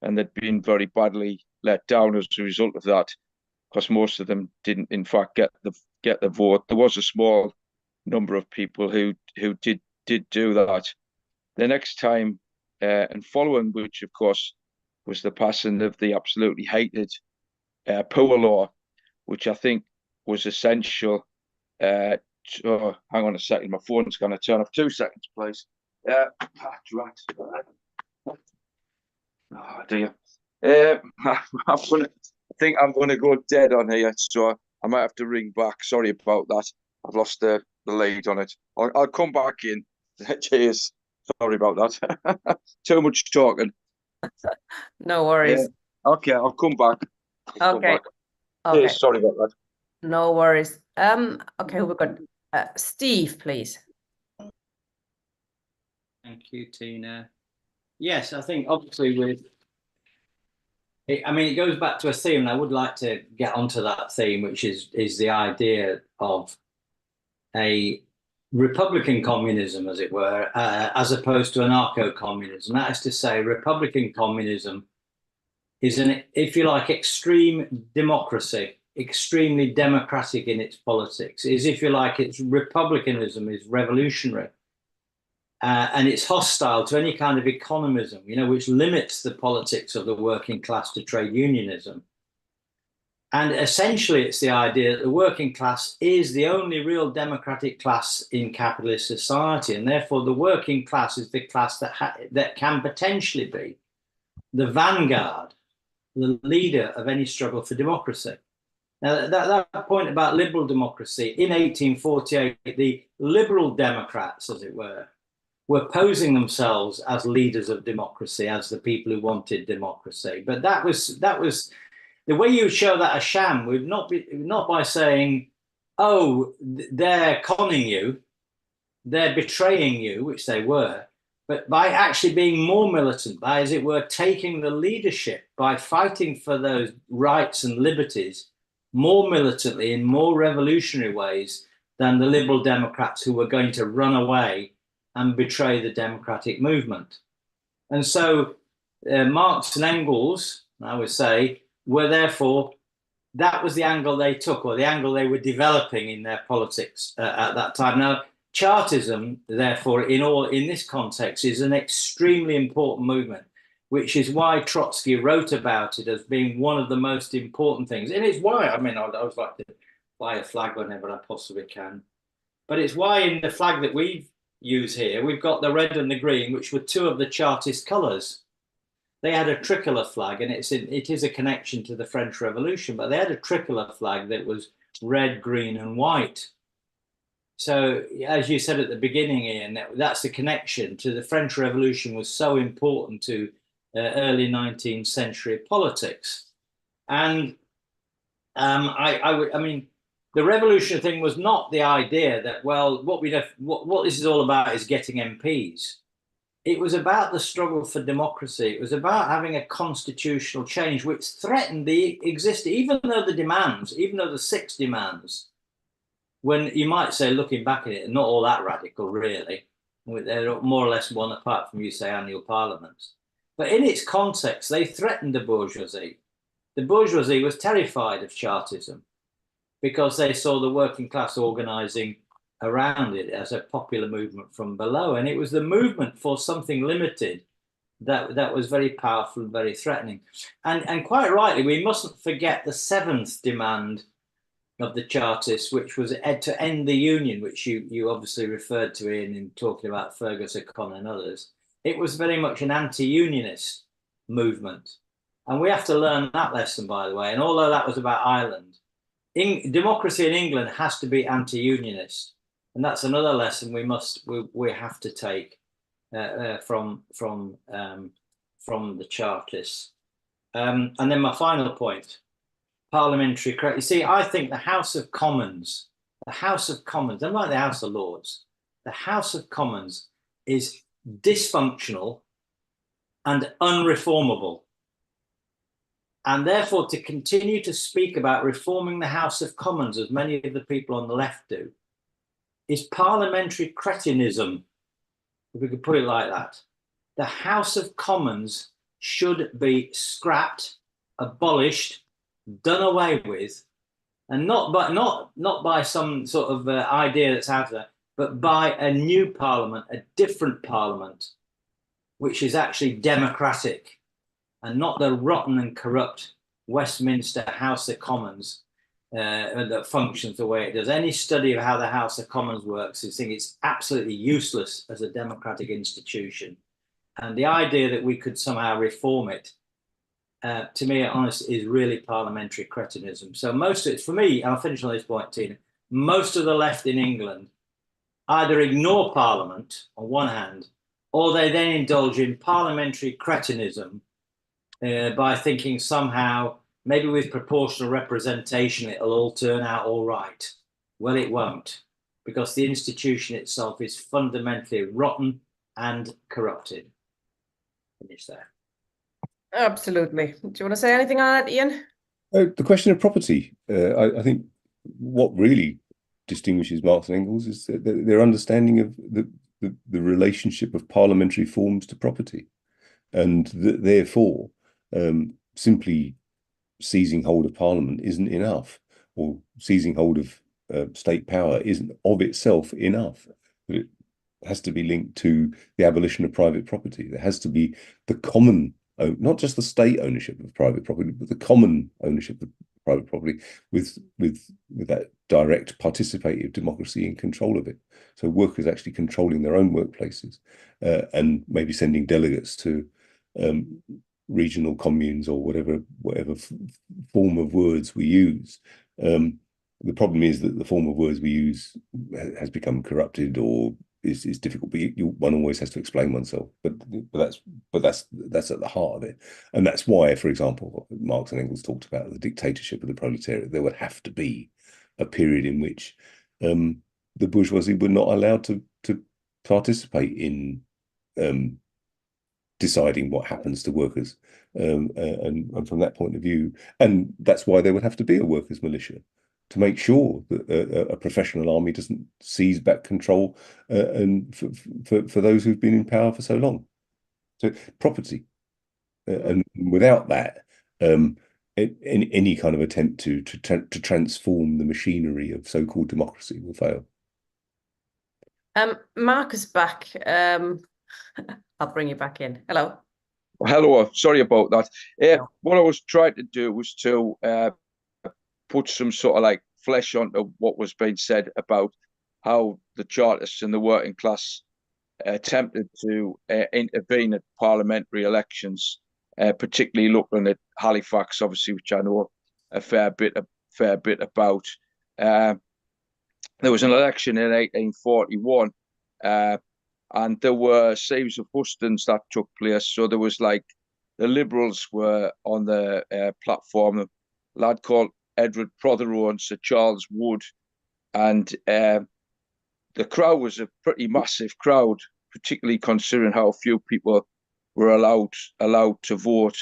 and they'd been very badly let down as a result of that, because most of them didn't, in fact, get the vote. There was a small number of people who did do that. The next time and following which, of course, was the passing of the absolutely hated Poor Law, which I think was essential. Hang on a second, my phone's going to turn off. 2 seconds, please. Oh dear. I think I'm going to go dead on here, so I might have to ring back. Sorry about that. I've lost the lead on it. I'll come back in. Cheers. Sorry about that. Too much talking. No worries. Okay, I'll come back. Okay. Cheers, sorry about that. No worries. Okay, we've got Steve, please. Thank you, Tina. Yes, I think obviously it goes back to a theme, and I would like to get onto that theme, which is the idea of a Republican communism, as it were, as opposed to anarcho-communism. That is to say, Republican communism is if you like, extreme democracy, extremely democratic in its politics. Is, if you like, its republicanism is revolutionary. And it's hostile to any kind of economism, which limits the politics of the working class to trade unionism. And essentially, it's the idea that the working class is the only real democratic class in capitalist society, and therefore the working class is the class that can potentially be the vanguard, the leader of any struggle for democracy. Now, that point about liberal democracy, in 1848, the liberal Democrats, as it were posing themselves as leaders of democracy, as the people who wanted democracy. But that was the way you would show that a sham would not by saying, oh, they're conning you, they're betraying you, which they were, but by actually being more militant, by, as it were, taking the leadership, by fighting for those rights and liberties more militantly in more revolutionary ways than the liberal Democrats who were going to run away and betray the democratic movement. And so Marx and Engels I would say, were therefore, that was the angle they took, or the angle they were developing in their politics at that time. Now, Chartism, therefore, in this context, is an extremely important movement, which is why Trotsky wrote about it as being one of the most important things. And it's why, I mean, I always like to fly a flag whenever I possibly can. But it's why in the flag that we use here, we've got the red and the green, which were two of the Chartist colours. They had a tricolour flag, and it is a connection to the French Revolution, but they had a tricolour flag that was red, green, and white. So, as you said at the beginning, Ian, that's the connection to the French Revolution was so important to early 19th century politics. And I mean, the revolution thing was not the idea that, well, what this is all about is getting MPs. It was about the struggle for democracy. It was about having a constitutional change which threatened the existing, even though the 6 demands, when you might say, looking back at it, not all that radical, really. They're more or less one apart from, you say, annual parliaments. But in its context, they threatened the bourgeoisie. The bourgeoisie was terrified of Chartism because they saw the working class organising around it as a popular movement from below. And it was the movement for something limited that was very powerful and very threatening. And quite rightly, we mustn't forget the 7th demand of the Chartists, which was to end the Union, which you obviously referred to in talking about Fergus O'Connor and others. It was very much an anti-unionist movement. And we have to learn that lesson, by the way. And although that was about Ireland, democracy in England has to be anti-unionist. And that's another lesson we have to take from the Chartists. And then my final point, parliamentary credit. You see, I think the House of Commons, unlike the House of Lords, the House of Commons is dysfunctional and unreformable. And therefore, to continue to speak about reforming the House of Commons, as many of the people on the left do, is parliamentary cretinism, if we could put it like that. The House of Commons should be scrapped, abolished, done away with, and not by some sort of idea that's out there, but by a new parliament, a different parliament, which is actually democratic, and not the rotten and corrupt Westminster House of Commons that functions the way it does. Any study of how the House of Commons works is think it's absolutely useless as a democratic institution. And the idea that we could somehow reform it, to me, honestly, is really parliamentary cretinism. So most of it, for me, I'll finish on this point, Tina, most of the left in England either ignore Parliament on one hand, or they then indulge in parliamentary cretinism by thinking somehow, maybe with proportional representation, it'll all turn out all right. Well, it won't, because the institution itself is fundamentally rotten and corrupted. Finish there. Absolutely. Do you want to say anything on that, Ian? The question of property. I think what really distinguishes Marx and Engels is their understanding of the relationship of parliamentary forms to property, and therefore simply seizing hold of Parliament isn't enough, or seizing hold of state power isn't of itself enough. It has to be linked to the abolition of private property. There has to be the common, not just the state ownership of private property, but the common ownership of private property with that direct participative democracy in control of it. So workers actually controlling their own workplaces and maybe sending delegates to regional communes or whatever form of words we use. The problem is that the form of words we use has become corrupted or is difficult. But one always has to explain oneself. But that's at the heart of it, and that's why, for example, Marx and Engels talked about the dictatorship of the proletariat. There would have to be a period in which the bourgeoisie were not allowed to participate in deciding what happens to workers, and from that point of view, and that's why there would have to be a workers' militia to make sure that a professional army doesn't seize back control and for those who've been in power for so long. So property, and without that, any kind of attempt to transform the machinery of so-called democracy will fail. Mark is back. I'll bring you back in. Hello. Hello, sorry about that. No. What I was trying to do was to put some sort of like flesh onto what was being said about how the Chartists and the working class attempted to intervene at parliamentary elections, particularly looking at Halifax, obviously, which I know a fair bit about. There was an election in 1841, and there were a series of hustings that took place. So there was like the Liberals were on the platform, a lad called Edward Prothero and Sir Charles Wood, and the crowd was a pretty massive crowd, particularly considering how few people were allowed to vote.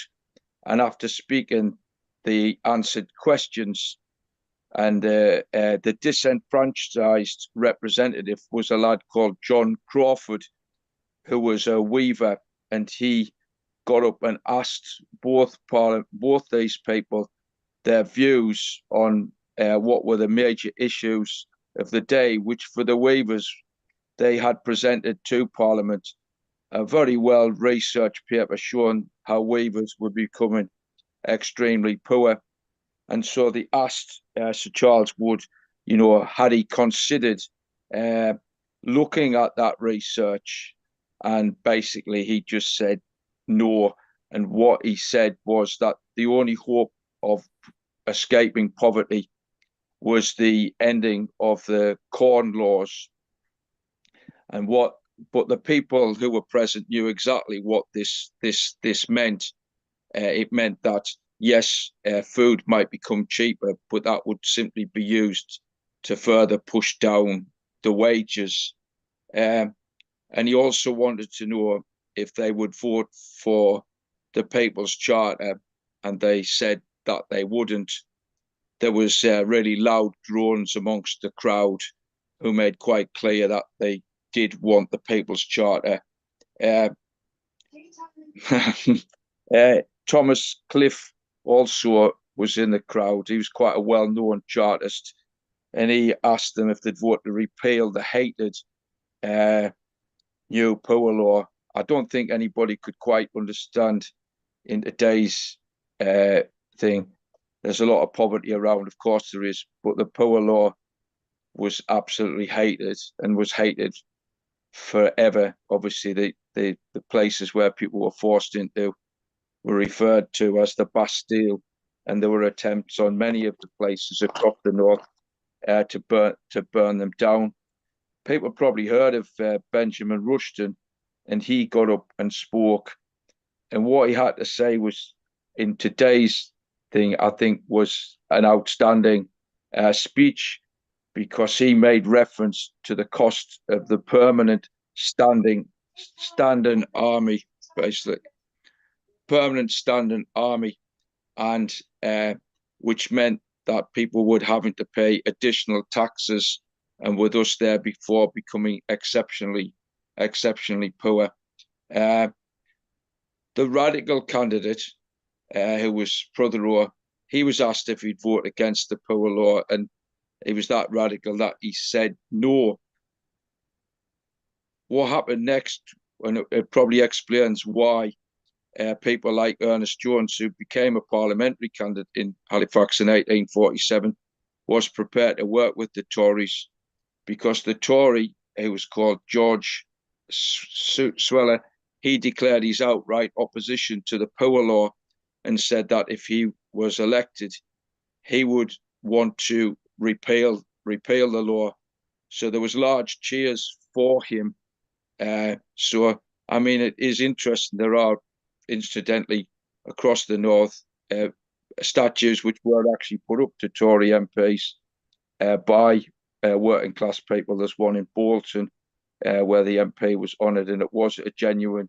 And after speaking, they answered questions. And the disenfranchised representative was a lad called John Crawford, who was a weaver, and he got up and asked both these people their views on what were the major issues of the day, which for the weavers, they had presented to Parliament a very well-researched paper showing how weavers were becoming extremely poor. And so they asked Sir Charles Wood, had he considered looking at that research? And basically he just said no. And what he said was that the only hope of escaping poverty was the ending of the Corn Laws. But the people who were present knew exactly what this meant. It meant that yes, food might become cheaper, but that would simply be used to further push down the wages. And he also wanted to know if they would vote for the People's Charter, and they said that they wouldn't. There was really loud groans amongst the crowd, who made quite clear that they did want the People's Charter. Thomas Cliff also was in the crowd. He was quite a well-known Chartist, and he asked them if they'd vote to repeal the hated new poor law. I don't think anybody could quite understand in today's thing. There's a lot of poverty around, of course there is, but the poor law was absolutely hated and was hated forever. Obviously, the places where people were forced into were referred to as the Bastille, and there were attempts on many of the places across the north to burn them down. People probably heard of Benjamin Rushton, and he got up and spoke. And what he had to say was, in today's thing, I think was an outstanding speech, because he made reference to the cost of the permanent standing army, basically. Permanent standing army, and which meant that people would having to pay additional taxes and were thus there before becoming exceptionally poor. The radical candidate, who was Prothero, he was asked if he'd vote against the poor law, and he was that radical that he said no. What happened next, and it probably explains why people like Ernest Jones, who became a parliamentary candidate in Halifax in 1847, was prepared to work with the Tories, because the Tory, who was called George Sweller, he declared his outright opposition to the poor law and said that if he was elected, he would want to repeal the law. So there was large cheers for him. So, I mean, it is interesting. There are, incidentally, across the north, statues which were actually put up to Tory MPs by working class people. There's one in Bolton where the MP was honoured, and it was a genuine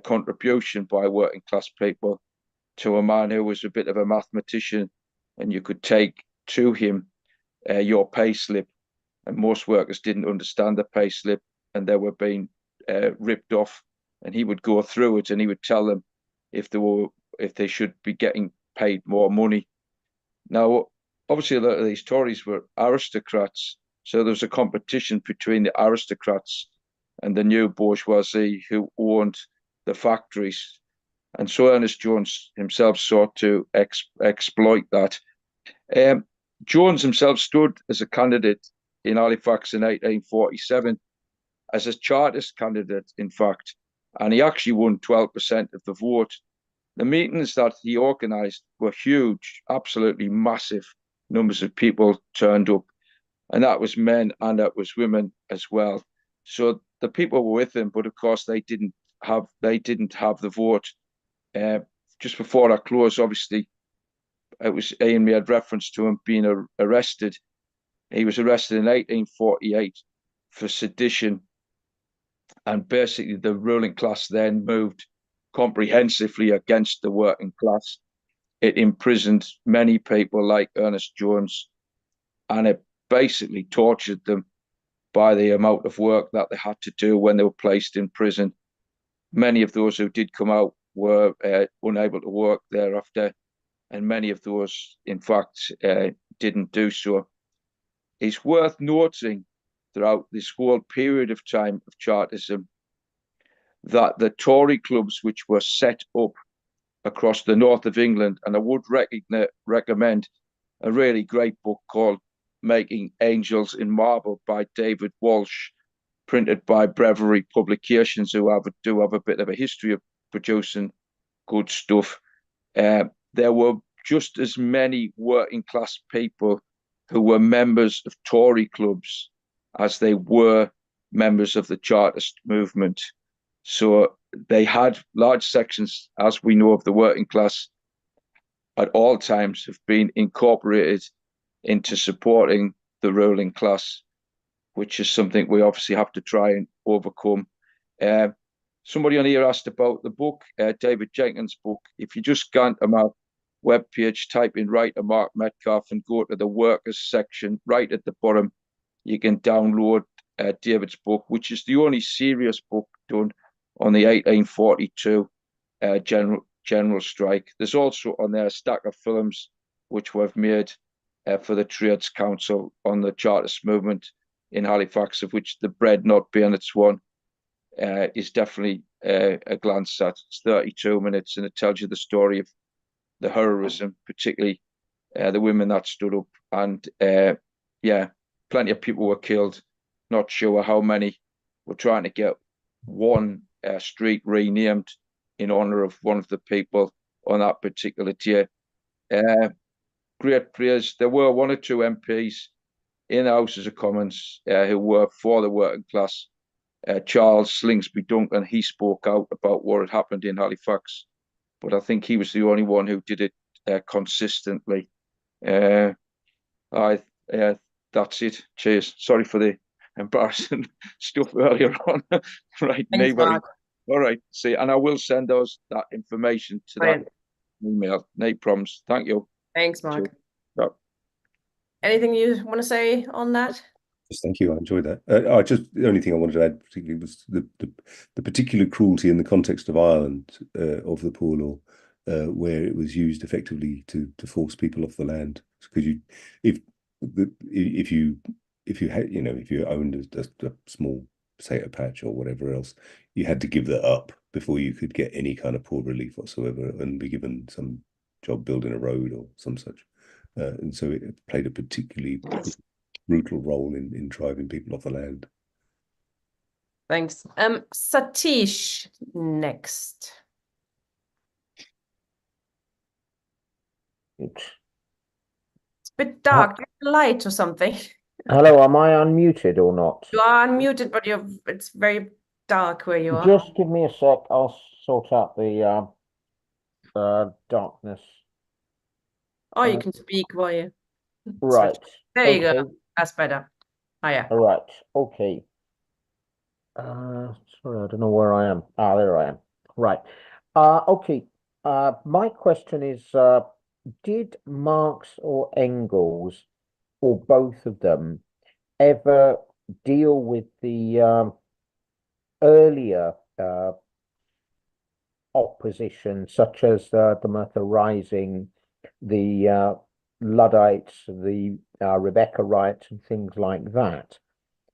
contribution by working class people to a man who was a bit of a mathematician, and you could take to him your pay slip, and most workers didn't understand the pay slip, and they were being ripped off, and he would go through it and he would tell them if they should be getting paid more money. Now, obviously, a lot of these Tories were aristocrats, so there was a competition between the aristocrats and the new bourgeoisie who owned the factories. And so Ernest Jones himself sought to exploit that. Jones himself stood as a candidate in Halifax in 1847 as a Chartist candidate, in fact, and he actually won 12% of the vote. The meetings that he organised were huge, absolutely massive numbers of people turned up, and that was men and that was women as well. So the people were with him, but of course they didn't have the vote. Just before I close, obviously, it was Ian made reference to him being arrested. He was arrested in 1848 for sedition, and basically the ruling class then moved comprehensively against the working class. It imprisoned many people like Ernest Jones, and it basically tortured them by the amount of work that they had to do when they were placed in prison. Many of those who did come out were unable to work thereafter, and many of those, in fact, didn't do so. It's worth noting throughout this whole period of time of Chartism that the Tory clubs which were set up across the north of England, and I would recommend a really great book called Making Angels in Marble by David Walsh, printed by Breviary Publications, who do have a bit of a history of producing good stuff. There were just as many working class people who were members of Tory clubs as they were members of the Chartist movement. So they had large sections, as we know, of the working class at all times have been incorporated into supporting the ruling class, which is something we obviously have to try and overcome. Somebody on here asked about the book, David Jenkins' book. If you just go to my webpage, type in Writer Mark Metcalf and go to the workers section, right at the bottom, you can download David's book, which is the only serious book done on the 1842 general strike. There's also on there a stack of films which we've made for the Trades Council on the Chartist movement in Halifax, of which the Bread Not Bayonets one is definitely a glance at. It's 32 minutes, and it tells you the story of the heroism, particularly the women that stood up. And yeah, plenty of people were killed. Not sure how many. We're trying to get one street renamed in honor of one of the people on that particular day. Great praise. There were one or two MPs in the Houses of Commons who were for the working class. Charles Slingsby Duncan, he spoke out about what had happened in Halifax, but I think he was the only one who did it consistently. That's it. Cheers. Sorry for the embarrassing stuff earlier on. Right, Thanks, Mark. All right. See, and I will send that information to that email. No problems. Thank you. Thanks, Mark. Yep. Anything you want to say on that? Just thank you. I enjoyed that. The only thing I wanted to add particularly was the particular cruelty in the context of Ireland of the poor law, where it was used effectively to force people off the land. Because if you had, if you owned a small potato patch or whatever else, you had to give that up before you could get any kind of poor relief whatsoever and be given some job building a road or some such. And so it played a particularly brutal role in driving people off the land. Thanks. Satish next. It's a bit dark. Light or something. Hello, am I unmuted or not? You are unmuted, but it's very dark where you are. Just give me a sec. I'll sort out the darkness. Oh, you can speak while you. Right. There you go. That's better. Oh, yeah. All right. Okay. Sorry, I don't know where I am. There I am. Right. Okay. My question is, did Marx or Engels, or both of them, ever deal with the earlier opposition, such as the Merthyr Rising the Luddites, the Rebecca riots and things like that,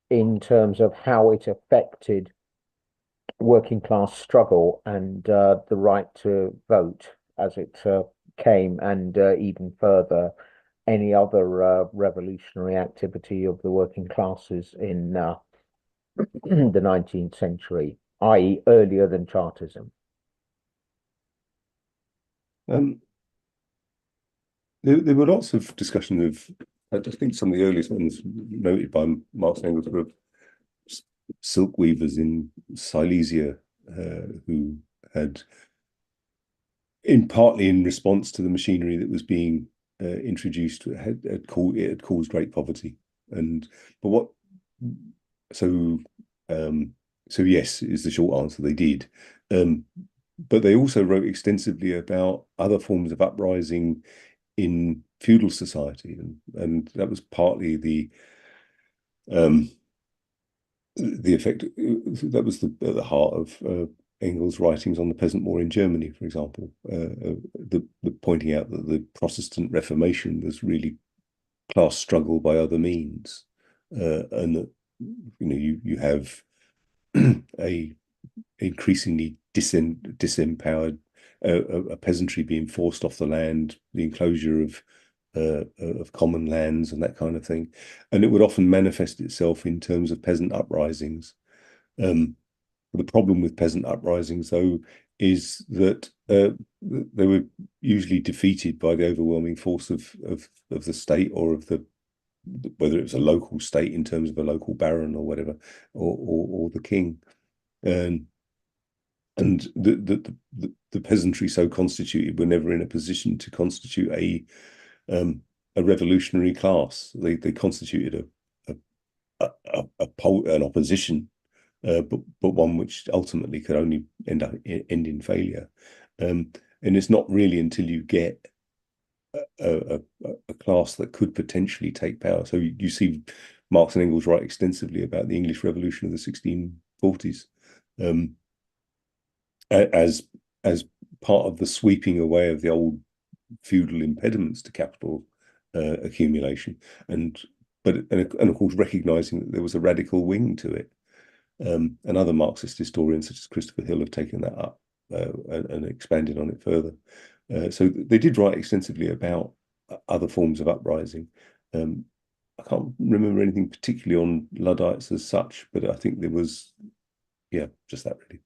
in terms of how it affected working class struggle and the right to vote as it came, and even further, any other revolutionary activity of the working classes in the 19th century, i.e., earlier than Chartism? There were lots of discussion of, I think some of the earliest ones noted by Marx and Engels were silk weavers in Silesia, who had, partly in response to the machinery that was being introduced, had caused great poverty. So yes is the short answer, they did. But they also wrote extensively about other forms of uprising in feudal society, and that was partly the effect that was at the heart of Engels' writings on the peasant war in Germany, for example, the pointing out that the Protestant Reformation was really class struggle by other means, and that you have a increasingly disempowered a peasantry being forced off the land, the enclosure of common lands and that kind of thing, and it would often manifest itself in terms of peasant uprisings. The problem with peasant uprisings, though, is that they were usually defeated by the overwhelming force of the state, or of whether it was a local state in terms of a local baron or whatever, or the king. And the peasantry so constituted were never in a position to constitute a revolutionary class. They constituted an opposition, but one which ultimately could only end in failure. And it's not really until you get a class that could potentially take power. So you see Marx and Engels write extensively about the English Revolution of the 1640s. As part of the sweeping away of the old feudal impediments to capital accumulation, and of course recognizing that there was a radical wing to it. And other Marxist historians such as Christopher Hill have taken that up and expanded on it further. So they did write extensively about other forms of uprising. I can't remember anything particularly on Luddites as such, but I think there was, just that really.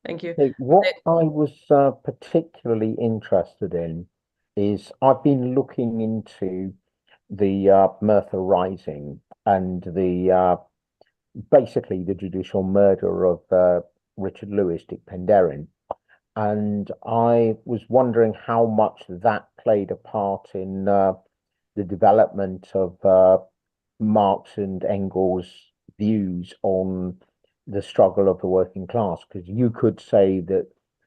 Thank you. What I was particularly interested in is I've been looking into the Merthyr Rising and the basically the judicial murder of Richard Lewis, Dick Penderyn, and I was wondering how much that played a part in the development of Marx and Engels' views on the struggle of the working class, because you could say that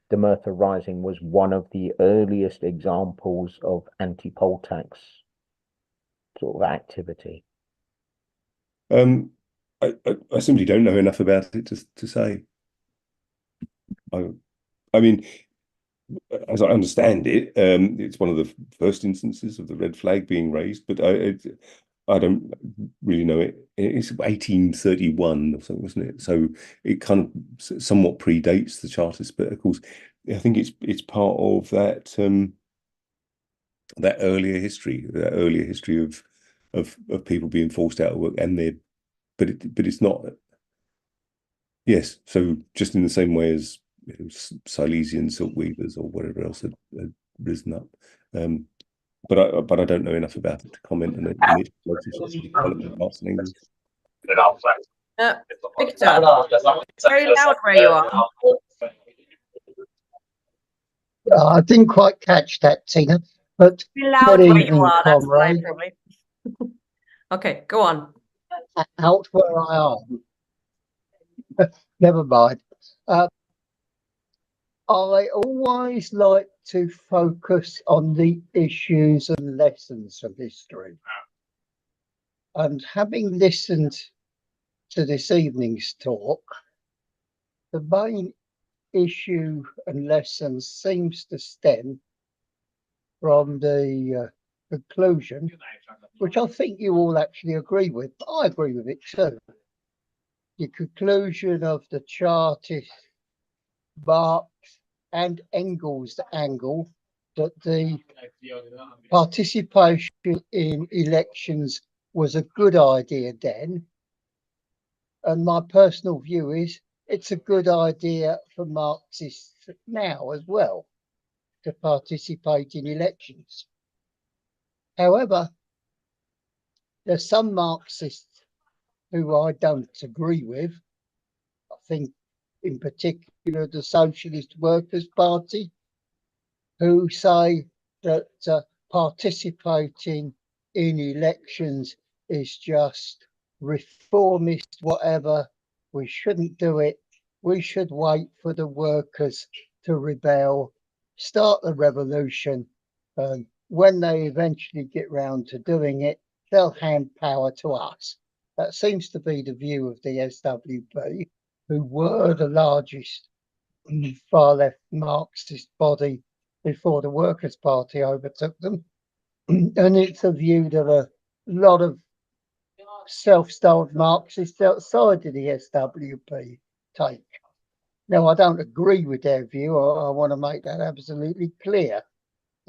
the Merthyr Rising was one of the earliest examples of anti-poll tax sort of activity. I simply don't know enough about it to say. I mean, as I understand it, it's one of the first instances of the red flag being raised, but I don't really know it. It's 1831 or something, wasn't it? So it kind of somewhat predates the Chartists, but of course, I think it's part of that earlier history of people being forced out of work, and but it's not. Yes, so just in the same way as Silesian silk weavers or whatever else had risen up. But I don't know enough about it to comment on it. Victor, very loud where you are. I didn't quite catch that, Tina, but Be loud good where you evening, are. That's why, comrade. probably. Okay, go on. Out where I am. Never mind. I always like to focus on the issues and lessons of history. And having listened to this evening's talk, the main issue and lesson seems to stem from the conclusion, which I think you all actually agree with, but I agree with it too. The conclusion of the Chartists, Marx and Engels angle that the participation in elections was a good idea then. And my personal view is it's a good idea for Marxists now as well to participate in elections. However, there's some Marxists who I don't agree with. I think in particular the Socialist Workers' Party, who say that participating in elections is just reformist, whatever. We shouldn't do it. We should wait for the workers to rebel, start the revolution, and when they eventually get round to doing it, they'll hand power to us. That seems to be the view of the SWP, who were the largest far left Marxist body before the Workers' Party overtook them. And it's a view that a lot of self-styled Marxists outside of the SWP take. Now, I don't agree with their view. I want to make that absolutely clear.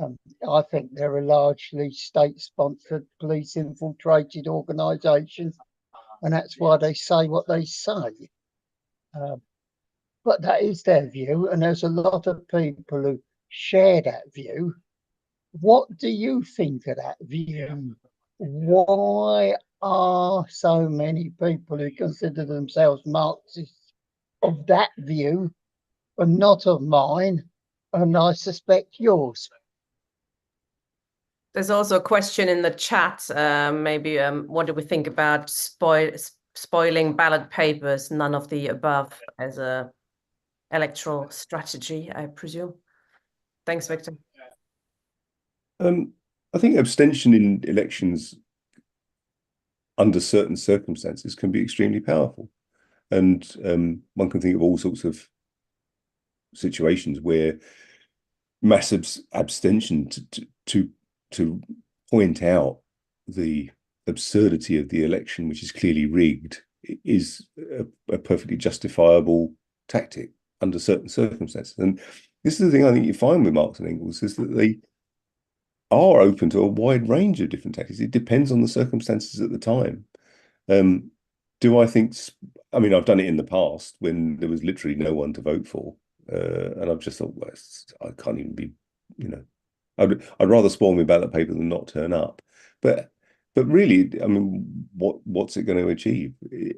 I think they're a largely state-sponsored, police-infiltrated organisation, and that's why they say what they say. But that is their view, and there's a lot of people who share that view. What do you think of that view? Why are so many people who consider themselves Marxists of that view and not of mine, and I suspect yours? There's also a question in the chat, maybe what do we think about spoiling ballot papers, none of the above, as a electoral strategy, I presume. Thanks, Victor. I think abstention in elections under certain circumstances can be extremely powerful. And one can think of all sorts of situations where massive abstention to point out the absurdity of the election, which is clearly rigged, is a perfectly justifiable tactic under certain circumstances. And this is the thing I think you find with Marx and Engels, is that they are open to a wide range of different tactics. It depends on the circumstances at the time. Do I think, I mean, I've done it in the past when there was literally no one to vote for. And I've just thought, well, I can't even be, you know, I'd rather spoil my ballot paper than not turn up. But really, I mean, what's it going to achieve?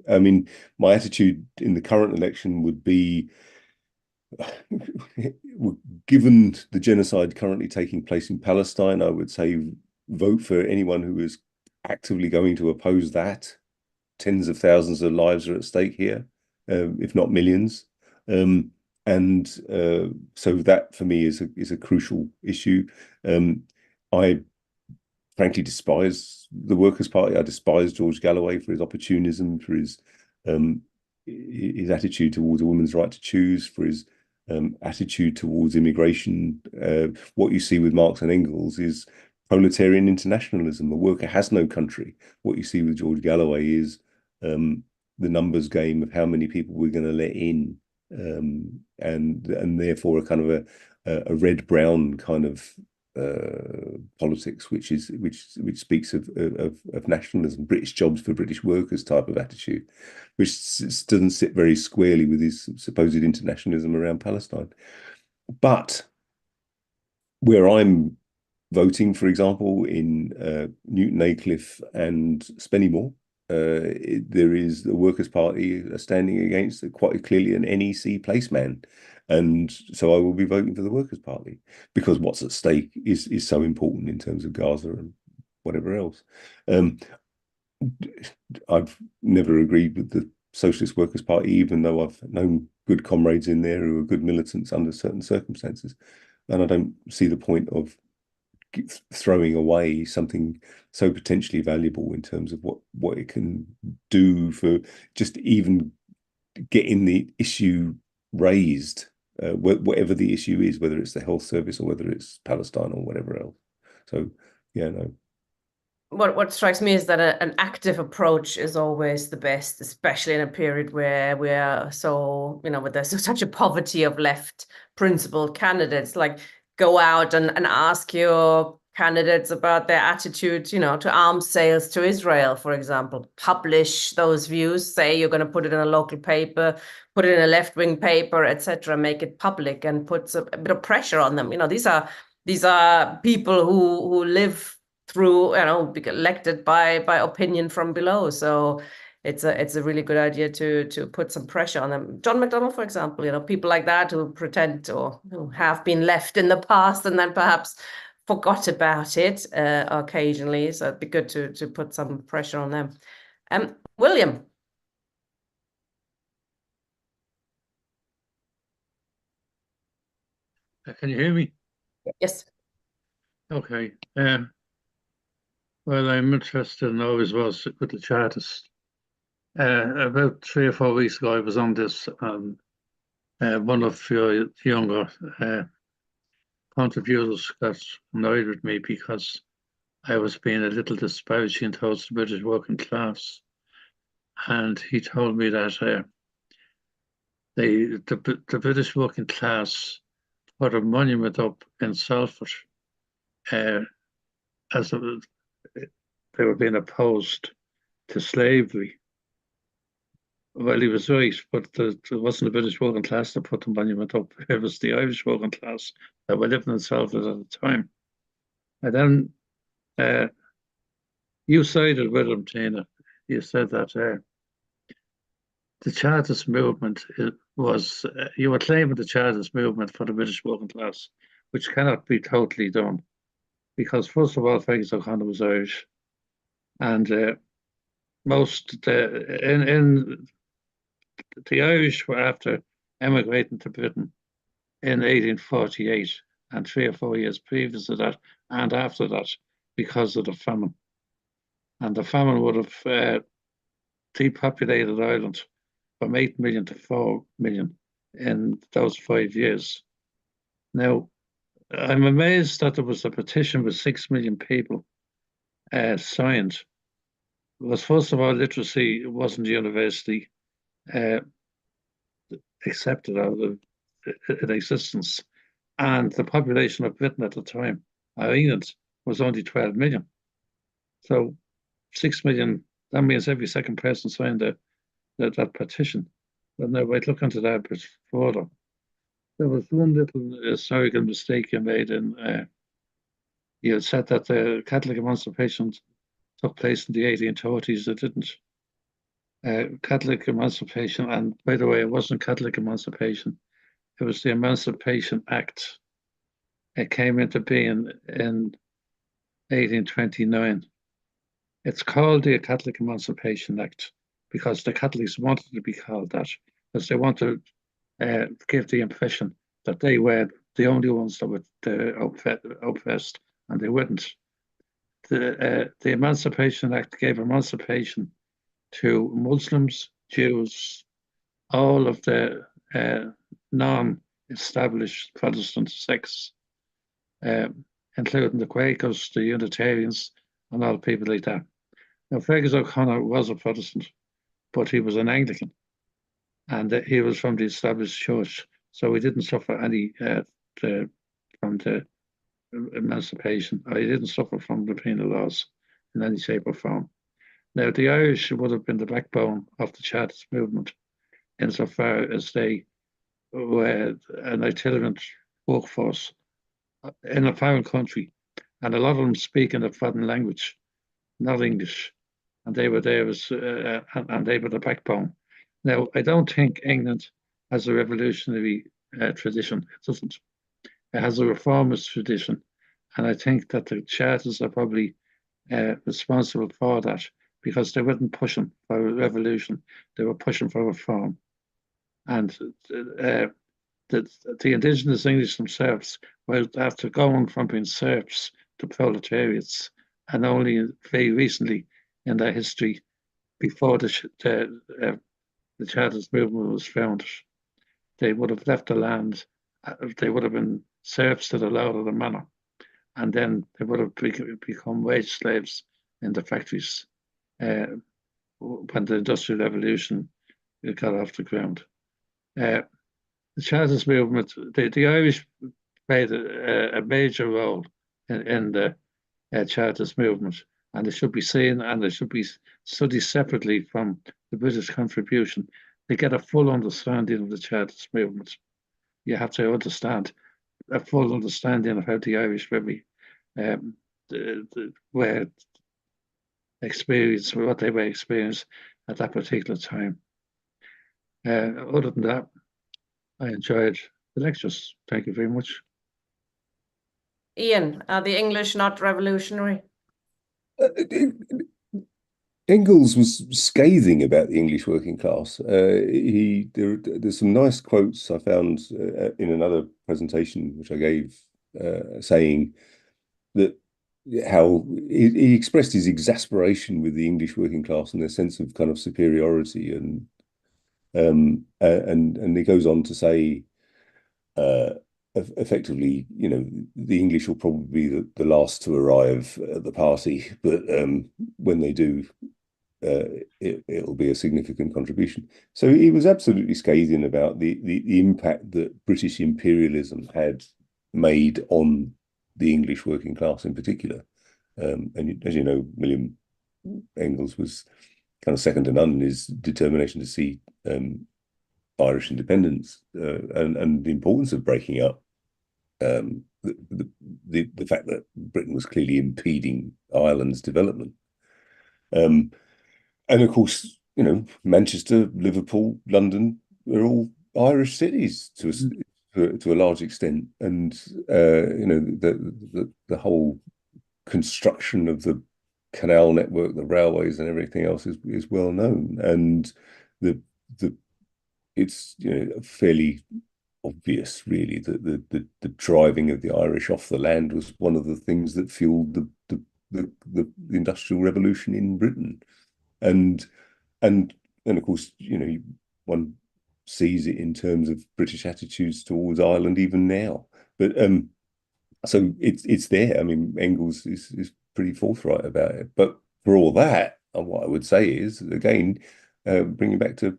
I mean, my attitude in the current election would be, given the genocide currently taking place in Palestine, I would say vote for anyone who is actively going to oppose that. Tens of thousands of lives are at stake here, if not millions. And so that for me is a crucial issue. I frankly despise the Workers' Party. I despise George Galloway for his opportunism, for his attitude towards a woman's right to choose, for his attitude towards immigration. What you see with Marx and Engels is proletarian internationalism. The worker has no country. What you see with George Galloway is the numbers game of how many people we're going to let in, and therefore a kind of a red-brown kind of politics, which speaks of nationalism, British jobs for British workers type of attitude, which doesn't sit very squarely with his supposed internationalism around Palestine. But where I'm voting, for example, in Newton Aycliffe and Spennymoor, there is the Workers' Party standing against quite clearly an NEC placeman. And so I will be voting for the Workers' Party because what's at stake is so important in terms of Gaza and whatever else. I've never agreed with the Socialist Workers' Party, even though I've known good comrades in there who are good militants under certain circumstances. And I don't see the point of throwing away something so potentially valuable in terms of what it can do for just even getting the issue raised, whatever the issue is, whether it's the health service or whether it's Palestine or whatever else. So, yeah, no. What strikes me is that an active approach is always the best, especially in a period where we are so, where there's such a poverty of left principled candidates. Like, go out and ask your candidates about their attitude, to arms sales to Israel, for example. Publish those views, say you're going to put it in a local paper, put it in a left-wing paper, etc. Make it public and put a bit of pressure on them. These are people who live through, be elected by opinion from below. So it's a really good idea to put some pressure on them. John McDonnell, for example, people like that who pretend or who have been left in the past and then perhaps forgot about it occasionally. So it'd be good to put some pressure on them. William. Can you hear me? Yes. Okay. Well, I'm interested and always was with the Chartists. About 3 or 4 weeks ago, I was on this, and one of your younger contributors got annoyed with me because I was being a little disparaging towards the British working class. And he told me that the British working class put a monument up in Salford as they were being opposed to slavery. Well, he was right, but it wasn't the British working class that put the monument up. It was the Irish working class that were living in Salford at the time. And then you sided with him, Tina. You said that the Chartist movement was, you were claiming the Chartist movement for the British working class, which cannot be totally done. Because first of all, Fergus O'Connor was Irish. And in the Irish were after emigrating to Britain in 1848 and 3 or 4 years previous to that and after that because of the famine. And the famine would have depopulated Ireland from 8 million to 4 million in those 5 years. Now, I'm amazed that there was a petition with 6 million people signed. Because first of all, literacy wasn't universally accepted out of in existence. And the population of Britain at the time, England, was only 12 million. So 6 million, that means every second person signed that petition. But now I'd look into that a bit further. There was one little historical mistake you made in, you had said that the Catholic emancipation took place in the 1830s. It didn't. Catholic emancipation, and by the way, it wasn't Catholic emancipation, it was the Emancipation Act. It came into being in 1829. It's called the Catholic Emancipation Act because the Catholics wanted to be called that, because they wanted to give the impression that they were the only ones that would oppressed, and they wouldn't. The Emancipation Act gave emancipation to Muslims, Jews, all of the non-established Protestant sects, including the Quakers, the Unitarians, and all people like that. Now, Fergus O'Connor was a Protestant, but he was an Anglican, and he was from the established church, so he didn't suffer any from the emancipation, or he didn't suffer from the penal laws in any shape or form. Now, the Irish would have been the backbone of the Chartist movement insofar as they were an itinerant workforce in a foreign country, and a lot of them speaking a foreign language, not English, and they were there as and they were the backbone. Now, I don't think England has a revolutionary tradition. It doesn't. It has a reformist tradition, and I think that the Chartists are probably responsible for that, because they weren't pushing for a revolution; they were pushing for reform. And the indigenous English themselves were after going from being serfs to proletariats, and only very recently in their history, before the Chartist movement was founded, they would have left the land. They would have been serfs to the Lord of the Manor, and then they would have become wage slaves in the factories when the Industrial Revolution got off the ground. The Chartist movement, the Irish played a major role in the Chartist movement, and they should be seen and they should be studied separately from the British contribution to get a full understanding of the Chartist movement. You have to understand a full understanding of how the Irish really were experienced, what they were experienced at that particular time. Other than that, I enjoyed the lectures. Thank you very much. Ian, are the English not revolutionary? Engels was scathing about the English working class. There's some nice quotes I found in another presentation which I gave, saying that how he expressed his exasperation with the English working class and their sense of kind of superiority, and he goes on to say, effectively, you know, the English will probably be the last to arrive at the party, but when they do, it'll be a significant contribution. So he was absolutely scathing about the impact that British imperialism had made on the English working class in particular. And as you know, William Engels was kind of second to none in his determination to see Irish independence and the importance of breaking up the fact that Britain was clearly impeding Ireland's development. And of course, you know, Manchester, Liverpool, London are all Irish cities to a large extent, and you know, the whole construction of the canal network, the railways, and everything else is well known, and it's, you know, fairly obvious, really, that the driving of the Irish off the land was one of the things that fueled the industrial revolution in Britain, and of course, you know, one sees it in terms of British attitudes towards Ireland even now. But so it's there. I mean, Engels is pretty forthright about it. But for all that, what I would say is, again, bringing back to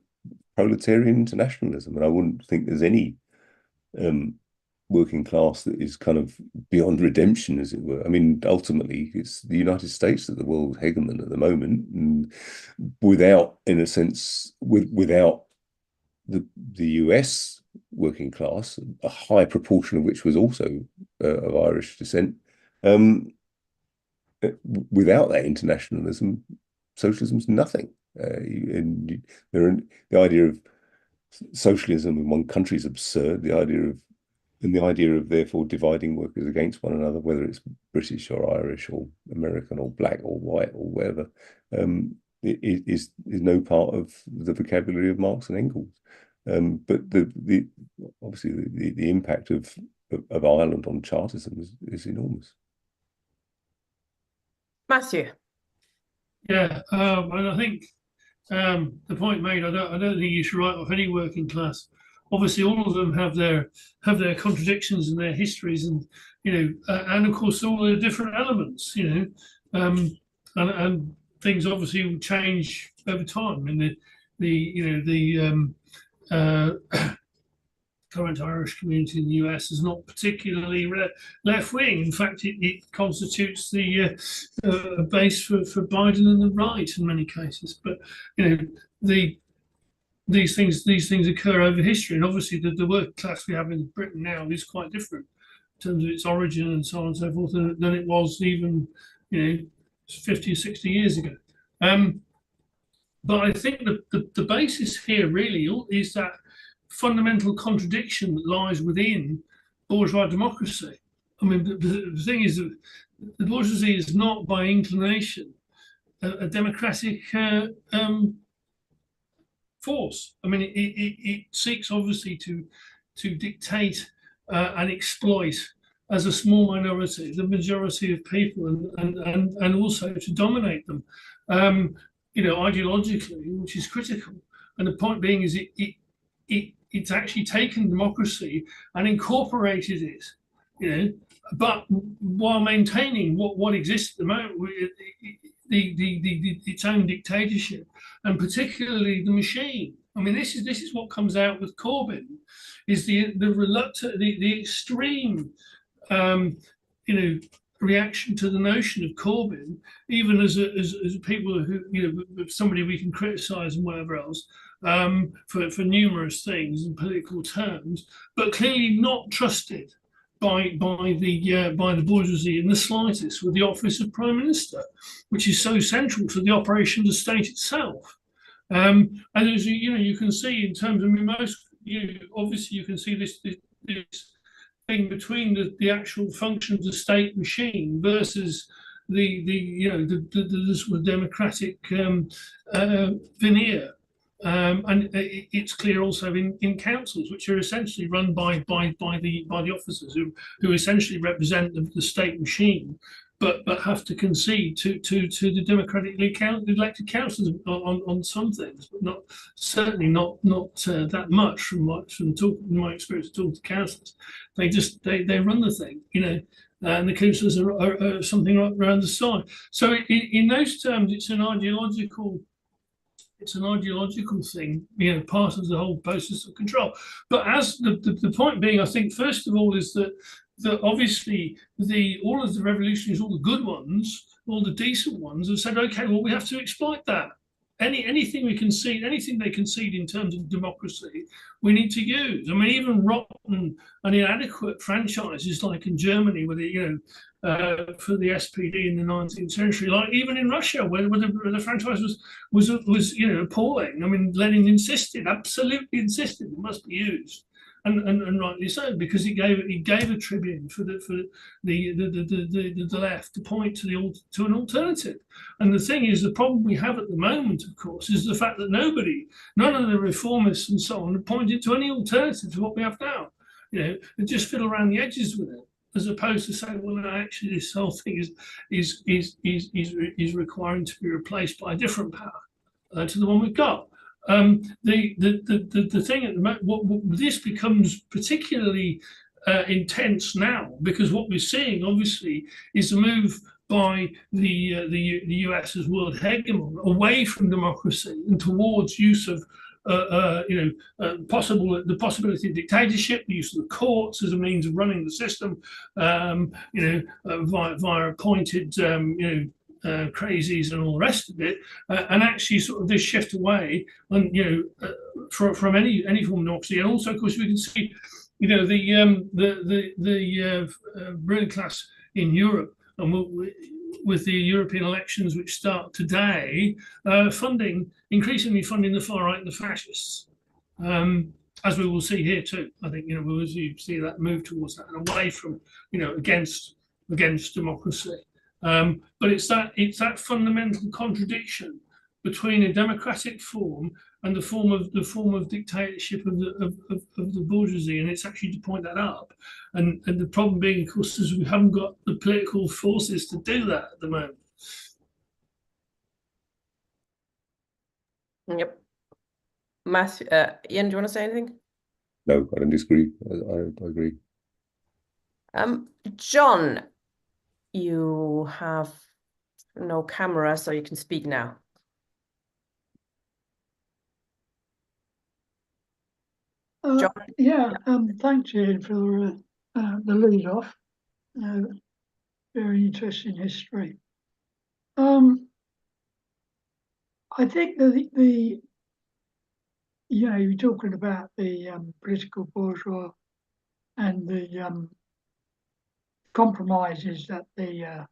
proletarian internationalism, and I wouldn't think there's any working class that is kind of beyond redemption, as it were. I mean, ultimately, it's the United States that the world hegemon at the moment, and without, in a sense, without the US working class, a high proportion of which was also of Irish descent, without that internationalism, socialism's nothing. And the idea of socialism in one country is absurd. The idea of therefore dividing workers against one another, whether it's British or Irish or American or black or white or whatever, is no part of the vocabulary of Marx and Engels. But obviously the impact of Ireland on Chartism is enormous. Matthew. Yeah, and I think the point made, I don't think you should write off any working class. Obviously, all of them have their contradictions and their histories, and you know, and of course all the different elements, you know, and things obviously will change over time. And the current Irish community in the US is not particularly left wing. In fact, it constitutes the base for Biden and the right in many cases. But you know, these things occur over history, and obviously the working class we have in Britain now is quite different in terms of its origin and so on and so forth than it was even, you know, 50 or 60 years ago. But I think the basis here really is that fundamental contradiction that lies within bourgeois democracy. I mean, the thing is that the bourgeoisie is not by inclination a democratic force. I mean, it seeks obviously to dictate and exploit as a small minority the majority of people, and also to dominate them, you know, ideologically, which is critical. And the point being is it's actually taken democracy and incorporated it, you but while maintaining what exists at the moment, its own dictatorship, and particularly the machine. I mean, this is what comes out with Corbyn, is the reluctant, the extreme, reaction to the notion of Corbyn, even as people who, somebody we can criticise and whatever else, for numerous things and political terms, but clearly not trusted by the bourgeoisie in the slightest with the office of Prime Minister, which is so central to the operation of the state itself. And as you can see in terms of obviously you can see this thing between the actual function of the state machine versus the sort of democratic veneer. And it's clear also in councils, which are essentially run by the officers who essentially represent the state machine, but have to concede to the democratically elected councils on some things, but certainly not that much from my experience talking to councillors. They run the thing, and the councillors are something around the side. So in those terms, it's an ideological thing, part of the whole process of control. But as the point being, I think, first of all, is that obviously all of the revolutionaries, all the good ones, all the decent ones, have said, okay, well, we have to exploit that. Anything we concede, anything they concede in terms of democracy, we need to use. I mean, even rotten and inadequate franchises like in Germany, where for the SPD in the 19th century, like even in Russia, where the franchise was appalling. I mean, Lenin absolutely insisted it must be used. And rightly so, because he gave a tribune for the left to point to an alternative. And the thing is, the problem we have at the moment, of course, is the fact that none of the reformists and so on, have pointed to any alternative to what we have now. They just fiddle around the edges with it, as opposed to saying, well, no, actually, this whole thing is requiring to be replaced by a different power to the one we've got. The thing at the moment, this becomes particularly intense now, because what we're seeing, obviously, is a move by the US as world hegemon away from democracy and towards use of the possibility of dictatorship, the use of the courts as a means of running the system, via appointed crazies and all the rest of it, and actually sort of this shift away, and from any form of democracy. And also, of course, we can see, the ruling class in Europe, and with the European elections which start today, increasingly funding the far right and the fascists, as we will see here too. I think we will see that move towards that and away from against democracy. But it's that fundamental contradiction between a democratic form and the form of dictatorship of the bourgeoisie, and it's actually to point that up. And the problem being, of course, is we haven't got the political forces to do that at the moment. Yep. Matthew, Ian, do you want to say anything? No, I don't disagree. I agree. John, you have no camera, so you can speak now. Yeah, thanks, Ian, for the lead off. Very interesting history. I think the you're talking about the political bourgeois and the compromises that the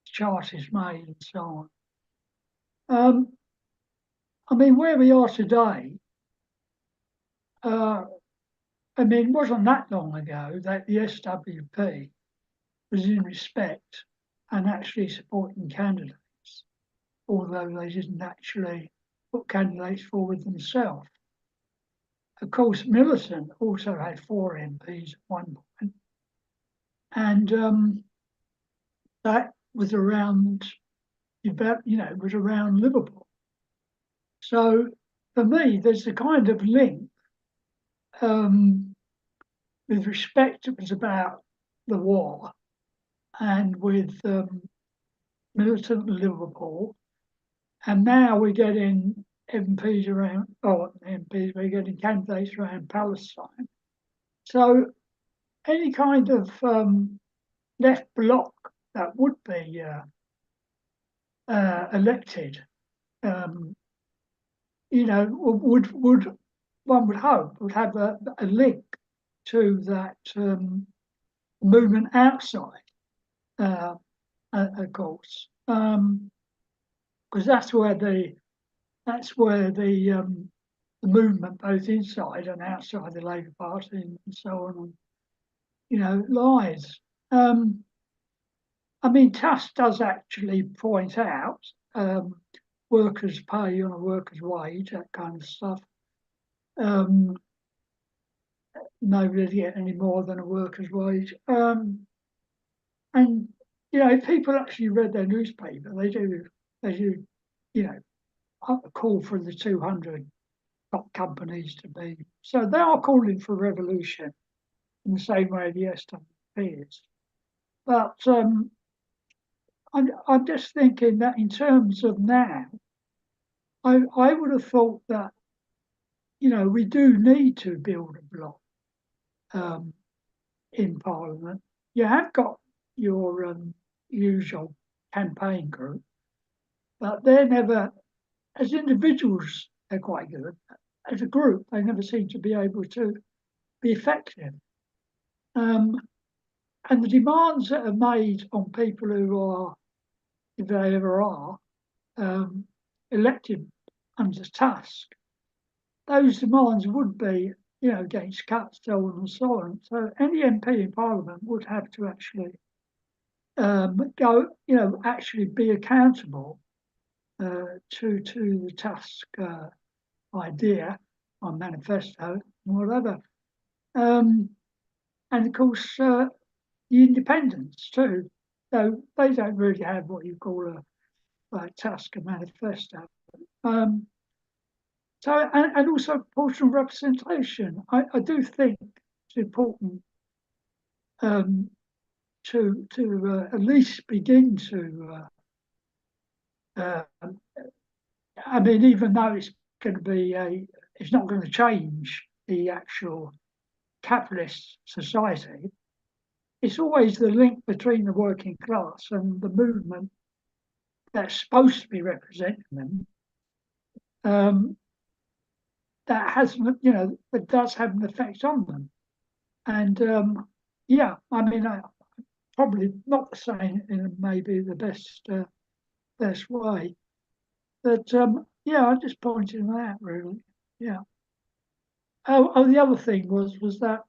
Chartists made and so on. I mean, where we are today, I mean, it wasn't that long ago that the SWP was in respect and actually supporting candidates, although they didn't actually put candidates forward themselves. Of course, Millicent also had 4 MPs at one point, and that was around Liverpool. So for me, there's a kind of link. With respect, it was about the war, and with militant Liverpool, and now we're getting MPs around, or MPs, we're getting candidates around Palestine. So any kind of left bloc that would be elected, you know, would one would hope would have a link to that movement outside, of course, because that's where the movement, both inside and outside the Labour Party and so on, you know, lies. I mean, Tusk does actually point out workers' pay on a worker's wage, that kind of stuff. Nobody get any more than a worker's wage. And, you know, if people actually read their newspaper, they do, you know, call for the 200 top companies to be. So they are calling for revolution in the same way the SWP is. But I'm just thinking that in terms of now, I would have thought that, you know, we do need to build a bloc in Parliament. You have got your usual campaign group, but they're never, as individuals, they're quite good. As a group, they never seem to be able to be effective. And the demands that are made on people who are, if they ever are, elected under Tusk, those demands would be, you know, against cuts, so on and so on. So any MP in Parliament would have to actually go, you know, actually be accountable to the Tusk idea or manifesto, whatever. And of course, the independents too, though they don't really have what you call a Tusk manifesto. So, and also proportional representation. I do think it's important to at least begin to. I mean, even though it's going to be it's not going to change the actual capitalist society. It's always the link between the working class and the movement that's supposed to be representing them. That has, you know, that does have an effect on them. And yeah, I mean, probably not saying in maybe the best way, but yeah, I'm just pointing that out really. Yeah. Oh, the other thing was that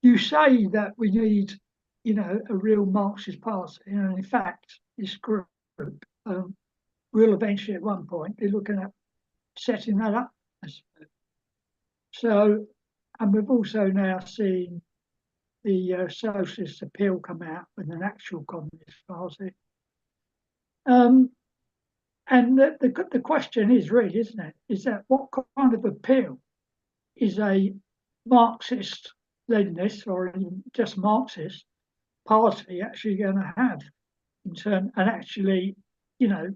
you say that we need, you know, a real Marxist party, and in fact, this group will eventually at one point be looking at setting that up. So, and we've also now seen the Socialist appeal come out with an actual Communist party. And the question is really, isn't it, is that what kind of appeal is a Marxist, Leninist, or just Marxist party actually going to have in terms, and actually, you know,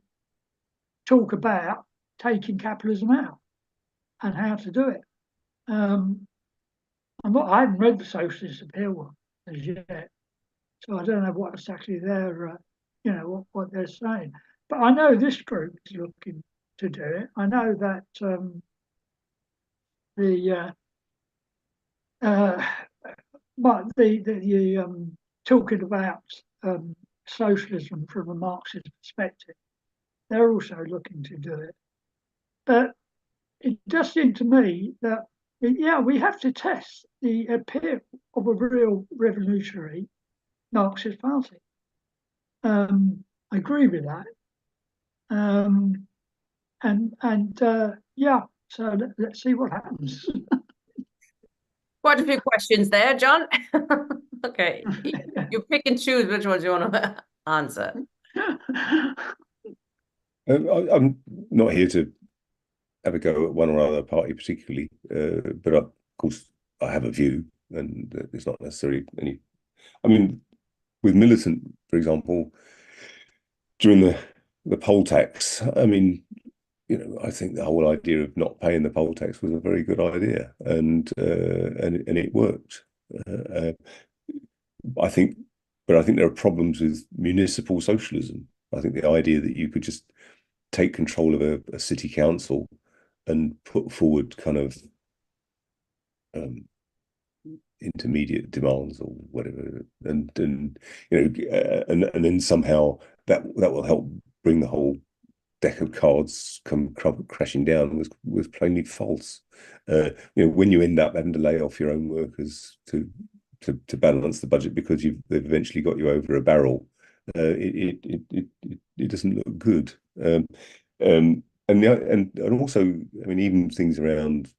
talk about taking capitalism out and how to do it. I haven't read the Socialist appeal as yet, so I don't know what exactly they're, you know, what they're saying. But I know this group is looking to do it. I know that talking about socialism from a Marxist perspective, they're also looking to do it. But it does seem to me that, yeah, we have to test the appeal of a real revolutionary Marxist party. I agree with that. Yeah, so let's see what happens. Quite a few questions there, John. Okay, you pick and choose which ones you want to answer. I'm not here to have a go at one or other party particularly, but of course I have a view. and there's not necessarily any. I mean, with Militant, for example, during the poll tax, I mean, I think the whole idea of not paying the poll tax was a very good idea, and it worked. I think there are problems with municipal socialism. I think the idea that you could just take control of a city council and put forward kind of intermediate demands or whatever, and then somehow that will help bring the whole deck of cards come crashing down was plainly false. When you end up having to lay off your own workers to balance the budget because they've eventually got you over a barrel, it doesn't look good. And also, I mean, even things around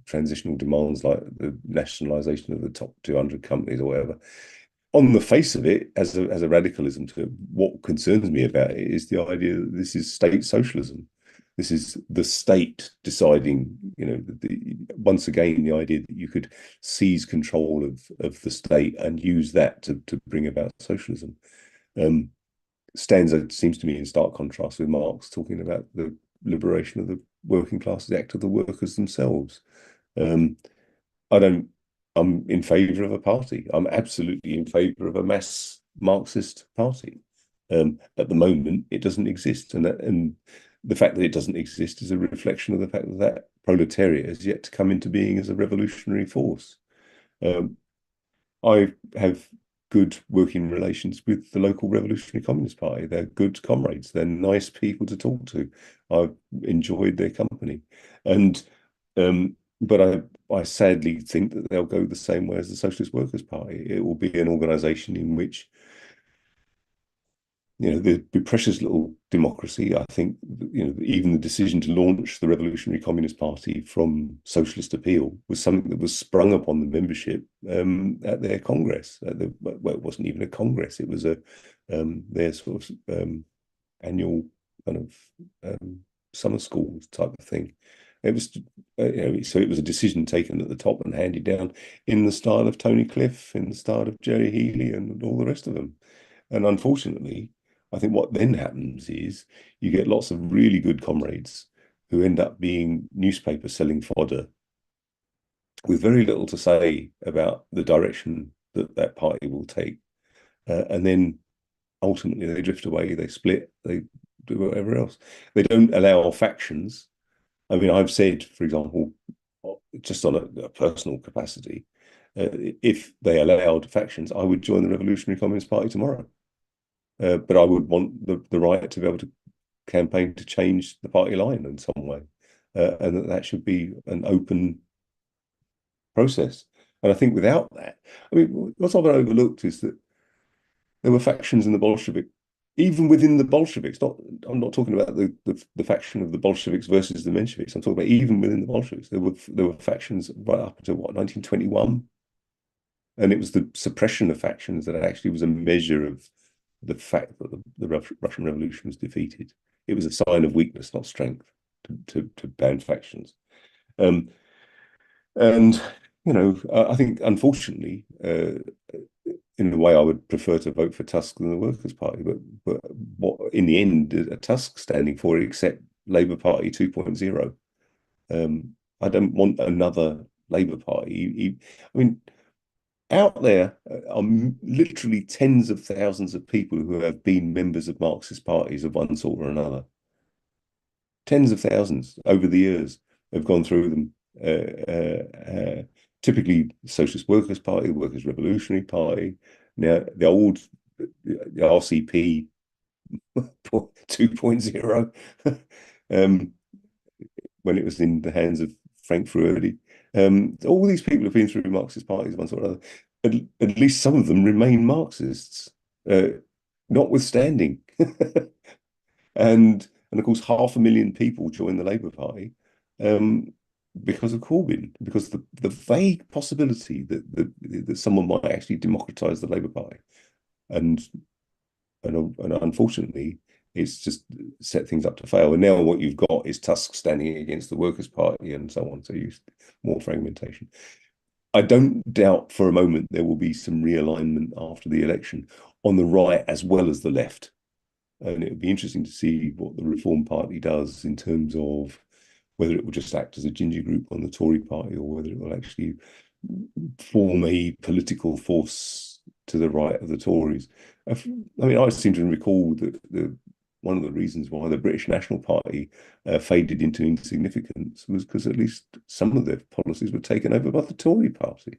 transitional demands like the nationalisation of the top 200 companies or whatever. On the face of it, as a radicalism to it, what concerns me about it is the idea that this is state socialism. This is the state deciding, once again, the idea that you could seize control of the state and use that to bring about socialism. Seems to me in stark contrast with Marx talking about the liberation of the working class, the act of the workers themselves. I'm in favour of a party. I'm absolutely in favour of a mass Marxist party. At the moment, it doesn't exist, and the fact that it doesn't exist is a reflection of the fact that proletariat has yet to come into being as a revolutionary force. I have good working relations with the local Revolutionary Communist Party. They're good comrades. They're nice people to talk to. I've enjoyed their company, but I sadly think that they'll go the same way as the Socialist Workers' Party. It will be an organisation in which, there'd be precious little democracy. I think, even the decision to launch the Revolutionary Communist Party from socialist appeal was something that was sprung upon the membership at their congress. Well, it wasn't even a congress. It was their sort of annual kind of summer school type of thing. It was, so it was a decision taken at the top and handed down in the style of Tony Cliff, in the style of Jerry Healy, and all the rest of them. And unfortunately, I think what then happens is you get lots of really good comrades who end up being newspaper selling fodder with very little to say about the direction that party will take. And then ultimately they drift away, they split, they do whatever else. They don't allow factions. I mean, I've said, for example, just on a personal capacity, if they allowed factions, I would join the Revolutionary Communist Party tomorrow. But I would want the right to be able to campaign to change the party line in some way, and that should be an open process. And I think without that, I mean, what's often overlooked is that there were factions in the Bolshevik, even within the Bolsheviks. I'm not talking about the faction of the Bolsheviks versus the Mensheviks. I'm talking about even within the Bolsheviks, there were factions right up until 1921, and it was the suppression of factions that actually was a measure of the fact that the Russian Revolution was defeated. It was a sign of weakness, not strength, to ban factions. And I think, unfortunately, in a way, I would prefer to vote for Tusk than the Workers' Party. But what in the end are Tusk standing for except Labour Party 2.0? I don't want another Labour Party. I mean, out there are literally tens of thousands of people who have been members of Marxist parties of one sort or another. Tens of thousands over the years have gone through them. Typically, the Socialist Workers' Party, the Workers' Revolutionary Party. Now, the RCP 2.0, when it was in the hands of Frank Fruerdi. All these people have been through Marxist parties of one sort or other. At least some of them remain Marxists, notwithstanding. And of course, 500,000 people joined the Labour Party because of Corbyn, because the vague possibility that someone might actually democratise the Labour Party, and unfortunately, it's just set things up to fail. And now what you've got is Tusk standing against the Workers' Party and so on. So you more fragmentation. I don't doubt for a moment there will be some realignment after the election on the right as well as the left. And it would be interesting to see what the Reform Party does in terms of whether it will just act as a ginger group on the Tory party or whether it will actually form a political force to the right of the Tories. I mean, I seem to recall that one of the reasons why the British National Party faded into insignificance was because at least some of their policies were taken over by the Tory party.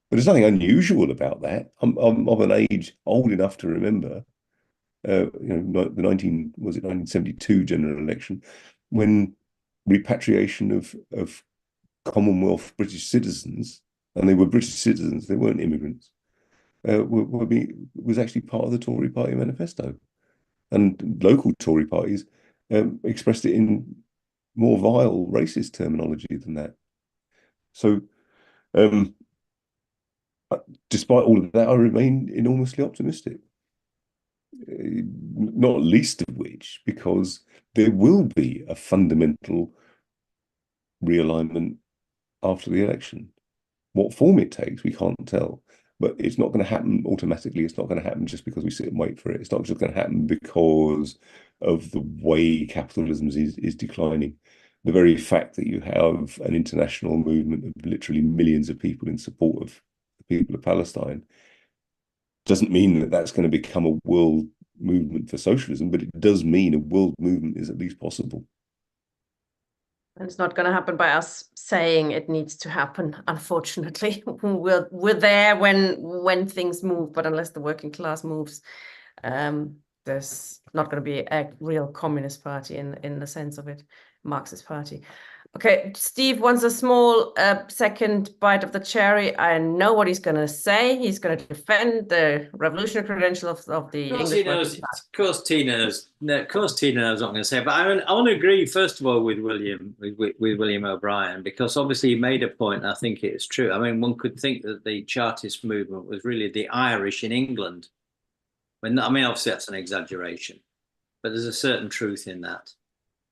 But there's nothing unusual about that. I'm of an age old enough to remember, the 1972 general election, when repatriation of Commonwealth British citizens, and they were British citizens, they weren't immigrants, was actually part of the Tory party manifesto. And local Tory parties expressed it in more vile racist terminology than that. So despite all of that, I remain enormously optimistic. Not least of which because there will be a fundamental realignment after the election. What form it takes, we can't tell. But it's not going to happen automatically. It's not going to happen just because we sit and wait for it. It's not just going to happen because of the way capitalism is declining. The very fact that you have an international movement of literally millions of people in support of the people of Palestine doesn't mean that that's going to become a world movement for socialism, but it does mean a world movement is at least possible. And it's not going to happen by us saying it needs to happen, unfortunately. We're there when things move, but unless the working class moves, there's not going to be a real communist party in the sense of it, Marxist party. Okay, Steve wants a small second bite of the cherry. I know what he's going to say. He's going to defend the revolutionary credentials of the English working class. Of course, Tina knows what I'm going to say. But I want to agree, first of all, with William O'Brien, because obviously he made a point, and I think it's true. I mean, one could think that the Chartist movement was really the Irish in England. I mean, obviously that's an exaggeration, but there's a certain truth in that,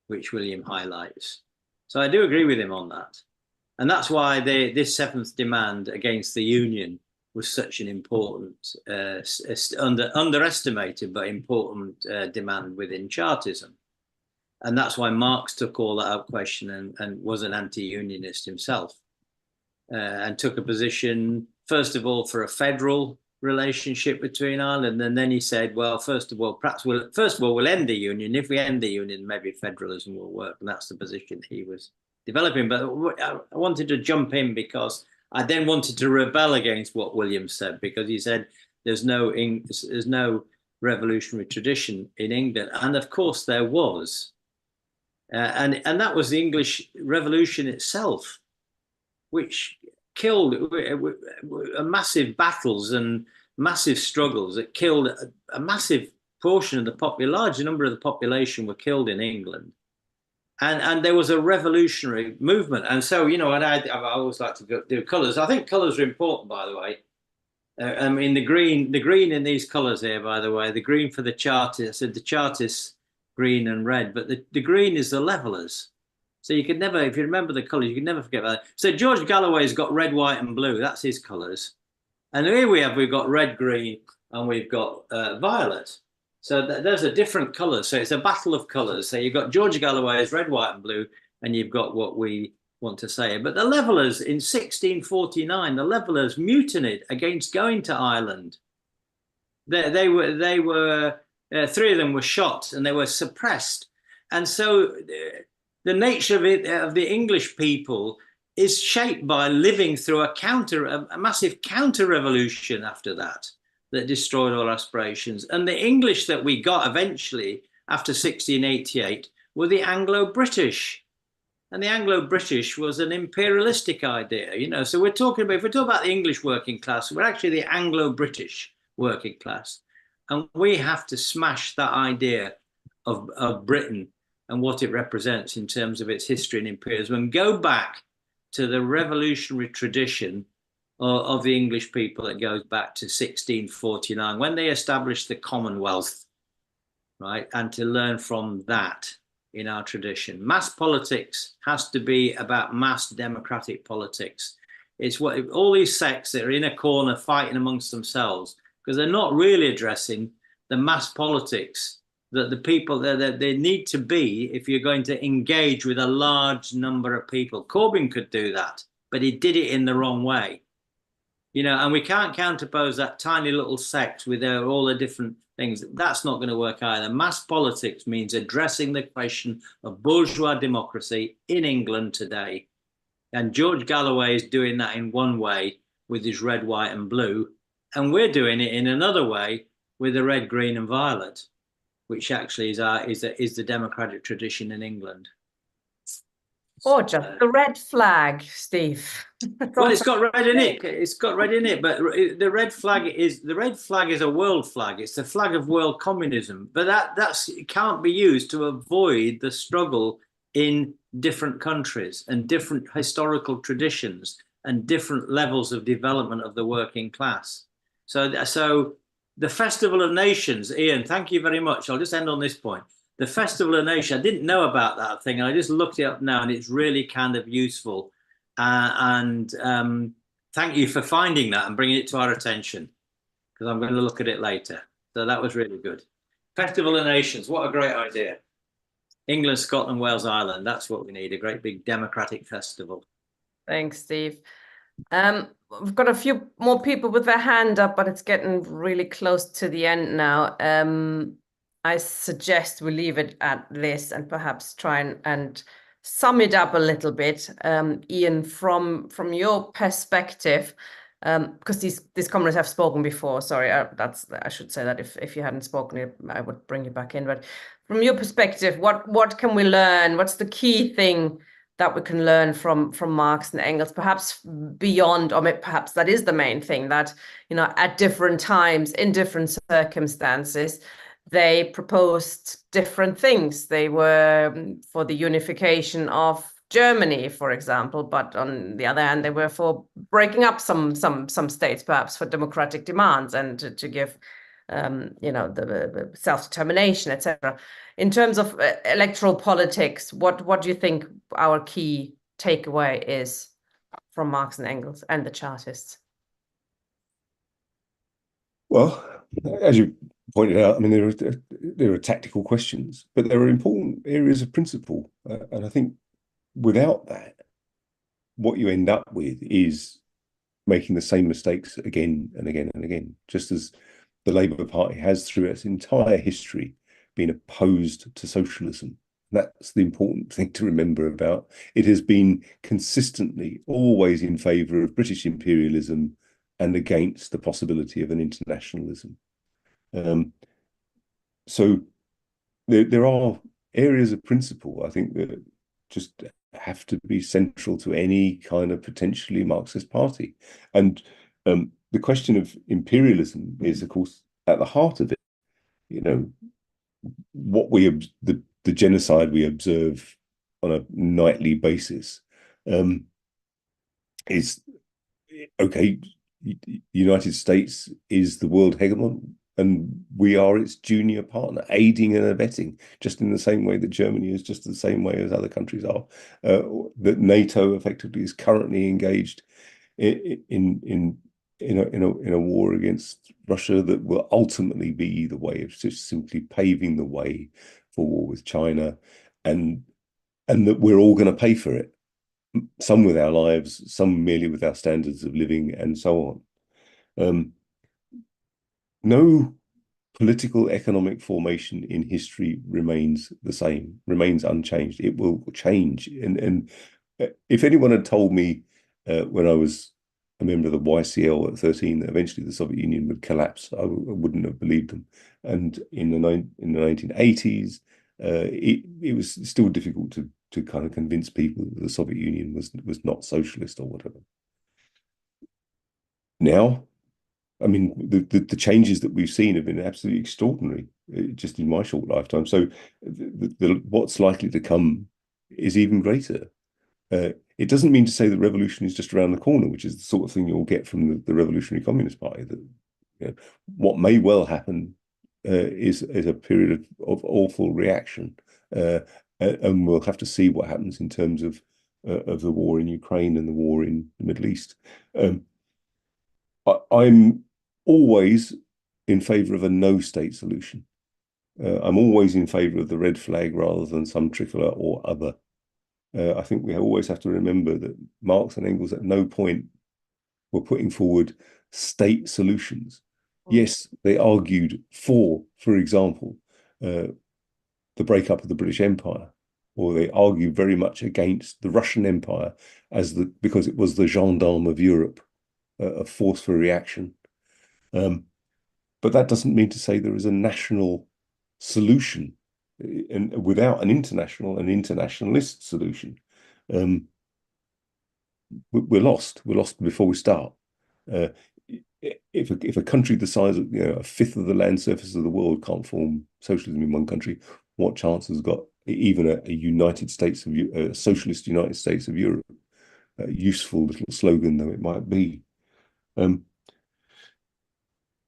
which William highlights. So I do agree with him on that. And that's why this seventh demand against the union was such an important, underestimated but important demand within Chartism. And that's why Marx took all that up question and was an anti-unionist himself, and took a position, first of all, for a federal relationship between Ireland. And then he said, well, first of all, we'll end the union. If we end the union, maybe federalism will work. And that's the position he was developing. But I wanted to jump in because I then wanted to rebel against what William said, because he said there's no revolutionary tradition in England. And of course there was. And that was the English Revolution itself, which killed massive battles and massive struggles. It killed a massive portion of the large number of the population were killed in England. And there was a revolutionary movement. And so, you know, and I always like to do colours. I think colours are important, by the way. I mean, the green in these colours here, by the way, the green for the Chartists, I said the Chartists, green and red, but the green is the Levellers. So you could never, if you remember the colours, you could never forget that. So George Galloway's got red, white and blue. That's his colours. And here we've got red, green, and we've got violet. So there's a different colour. So it's a battle of colours. So you've got George Galloway's red, white and blue, and you've got what we want to say. But the Levellers in 1649, the Levellers mutinied against going to Ireland. They were three of them were shot and they were suppressed. And so the nature of the English people is shaped by living through a massive counter-revolution after that destroyed all aspirations. And the English that we got eventually after 1688 were the Anglo-British. And the Anglo-British was an imperialistic idea, you know. So if we talk about the English working class, we're actually the Anglo-British working class. And we have to smash that idea of Britain and what it represents in terms of its history and imperialism, and go back to the revolutionary tradition of the English people that goes back to 1649, when they established the Commonwealth, right? And to learn from that in our tradition. Mass politics has to be about mass democratic politics. It's what all these sects that are in a corner fighting amongst themselves because they're not really addressing the mass politics that the people that they need to be if you're going to engage with a large number of people. Corbyn could do that, but he did it in the wrong way. You know, and we can't counterpose that tiny little sect with all the different things. That's not going to work either. Mass politics means addressing the question of bourgeois democracy in England today. And George Galloway is doing that in one way with his red, white and blue. And we're doing it in another way with the red, green and violet, which actually is the democratic tradition in England. Or just the red flag, Steve. Well, it's got red in it. It's got red in it, but the red flag is a world flag. It's the flag of world communism. But it can't be used to avoid the struggle in different countries and different historical traditions and different levels of development of the working class. So the Festival of Nations, Ian, thank you very much. I'll just end on this point. The Festival of Nations, I didn't know about that thing. I just looked it up now and it's really kind of useful. And thank you for finding that and bringing it to our attention because I'm going to look at it later. So that was really good. Festival of Nations, what a great idea. England, Scotland, Wales, Ireland. That's what we need, a great big democratic festival. Thanks, Steve. We've got a few more people with their hand up, but it's getting really close to the end now. I suggest we leave it at this and perhaps try and sum it up a little bit. Ian, from your perspective, because these comrades have spoken before. Sorry, I should say that if you hadn't spoken, I would bring you back in. But from your perspective, what can we learn? What's the key thing that we can learn from Marx and Engels, perhaps beyond, or perhaps that is the main thing, that, you know, at different times, in different circumstances, they proposed different things. They were for the unification of Germany, for example, but on the other hand, they were for breaking up some states, perhaps for democratic demands and to give, you know, the self-determination, etc. In terms of electoral politics, what do you think our key takeaway is from Marx and Engels and the Chartists? Well, as you pointed out, I mean, there are tactical questions, but there are important areas of principle. And I think without that, what you end up with is making the same mistakes again and again and again, just as the Labour Party has through its entire history been opposed to socialism. That's the important thing to remember about. It has been consistently always in favour of British imperialism and against the possibility of an internationalism. So there are areas of principle, I think, that just have to be central to any kind of potentially Marxist party. And the question of imperialism is, of course, at the heart of it. You know, what the genocide we observe on a nightly basis is, okay, the United States is the world hegemon and we are its junior partner, aiding and abetting, just in the same way that Germany is, just the same way as other countries are. That NATO effectively is currently engaged in a war against Russia that will ultimately be the way of just simply paving the way for war with China, and that we're all going to pay for it, some with our lives, some merely with our standards of living, and so on. No political economic formation in history remains the same, remains unchanged. It will change. And if anyone had told me when I was a member of the YCL at 13 that eventually the Soviet Union would collapse, I wouldn't have believed them. And in the 1980s, it was still difficult to kind of convince people that the Soviet Union was not socialist or whatever. Now, I mean, the changes that we've seen have been absolutely extraordinary, just in my short lifetime. So what's likely to come is even greater. It doesn't mean to say that revolution is just around the corner, which is the sort of thing you'll get from the Revolutionary Communist Party. That, you know, what may well happen is a period of awful reaction, and we'll have to see what happens in terms of of the war in Ukraine and the war in the Middle East. I'm always in favour of a no-state solution. I'm always in favour of the red flag rather than some tricolour or other. I think we always have to remember that Marx and Engels at no point were putting forward state solutions. Yes, they argued for example, the breakup of the British Empire, or they argued very much against the Russian Empire because it was the gendarme of Europe, a force for reaction. But that doesn't mean to say there is a national solution, and without an internationalist solution, we're lost. We're lost before we start. If a country the size of a fifth of the land surface of the world can't form socialism in one country, what chance has got even a United States of a socialist United States of Europe? A useful little slogan though it might be. One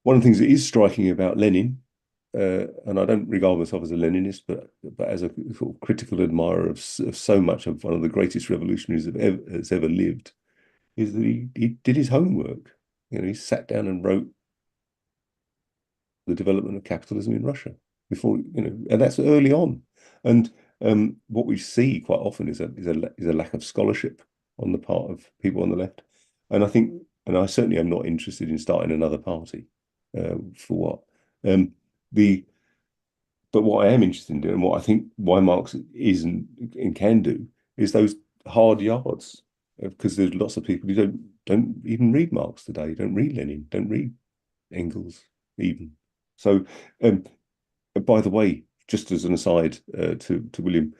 of the things that is striking about Lenin, and I don't regard myself as a Leninist, but as a sort of critical admirer of so much of one of the greatest revolutionaries that has ever lived, is that he did his homework. He sat down and wrote the development of capitalism in Russia before, and that's early on. And what we see quite often is a lack of scholarship on the part of people on the left. And I think, and I certainly am not interested in starting another party. For what? But what I am interested in doing, and what I think why Marx is and can do, is those hard yards. Because there's lots of people who don't even read Marx today, don't read Lenin, don't read Engels even. So, by the way, just as an aside to William,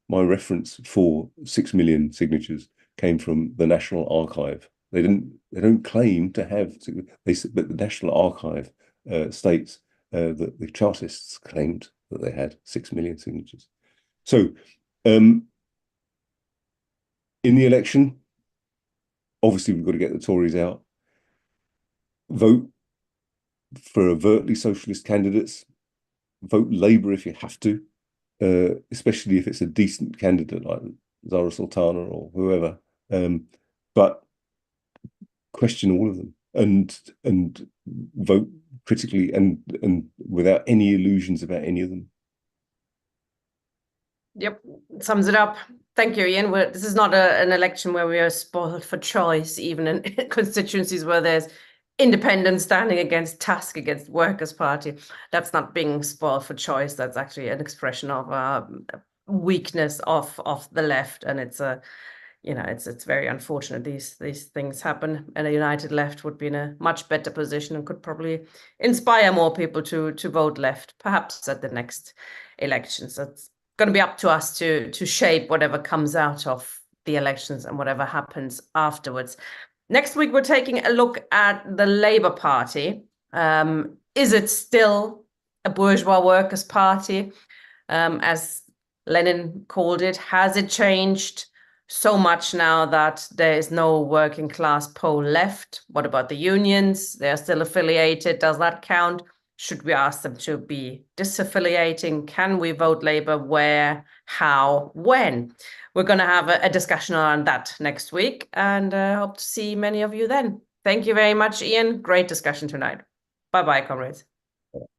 my reference for 6 million signatures came from the National Archive. They don't claim to have, but the National Archive states that the Chartists claimed that they had 6 million signatures. So, in the election, obviously we've got to get the Tories out. Vote for overtly socialist candidates. Vote Labour if you have to, especially if it's a decent candidate like Zara Sultana or whoever. But question all of them and vote critically and without any illusions about any of them. Yep, sums it up. Thank you, Ian. This is not an election where we are spoiled for choice, even in constituencies where there's independents standing against Tusk, against Workers' Party. That's not being spoiled for choice. That's actually an expression of weakness of the left, and it's it's very unfortunate these things happen. And a united left would be in a much better position and could probably inspire more people to vote left, perhaps at the next elections. So it's going to be up to us to shape whatever comes out of the elections and whatever happens afterwards. Next week, we're taking a look at the Labour Party. Is it still a bourgeois workers' party, as Lenin called it? Has it changed so much now that there is no working class pole left? What about the unions? They're still affiliated. Does that count? Should we ask them to be disaffiliating? Can we vote Labour? Where? How? When? We're going to have a discussion on that next week, and hope to see many of you then. Thank you very much, Ian. Great discussion tonight. Bye-bye, comrades.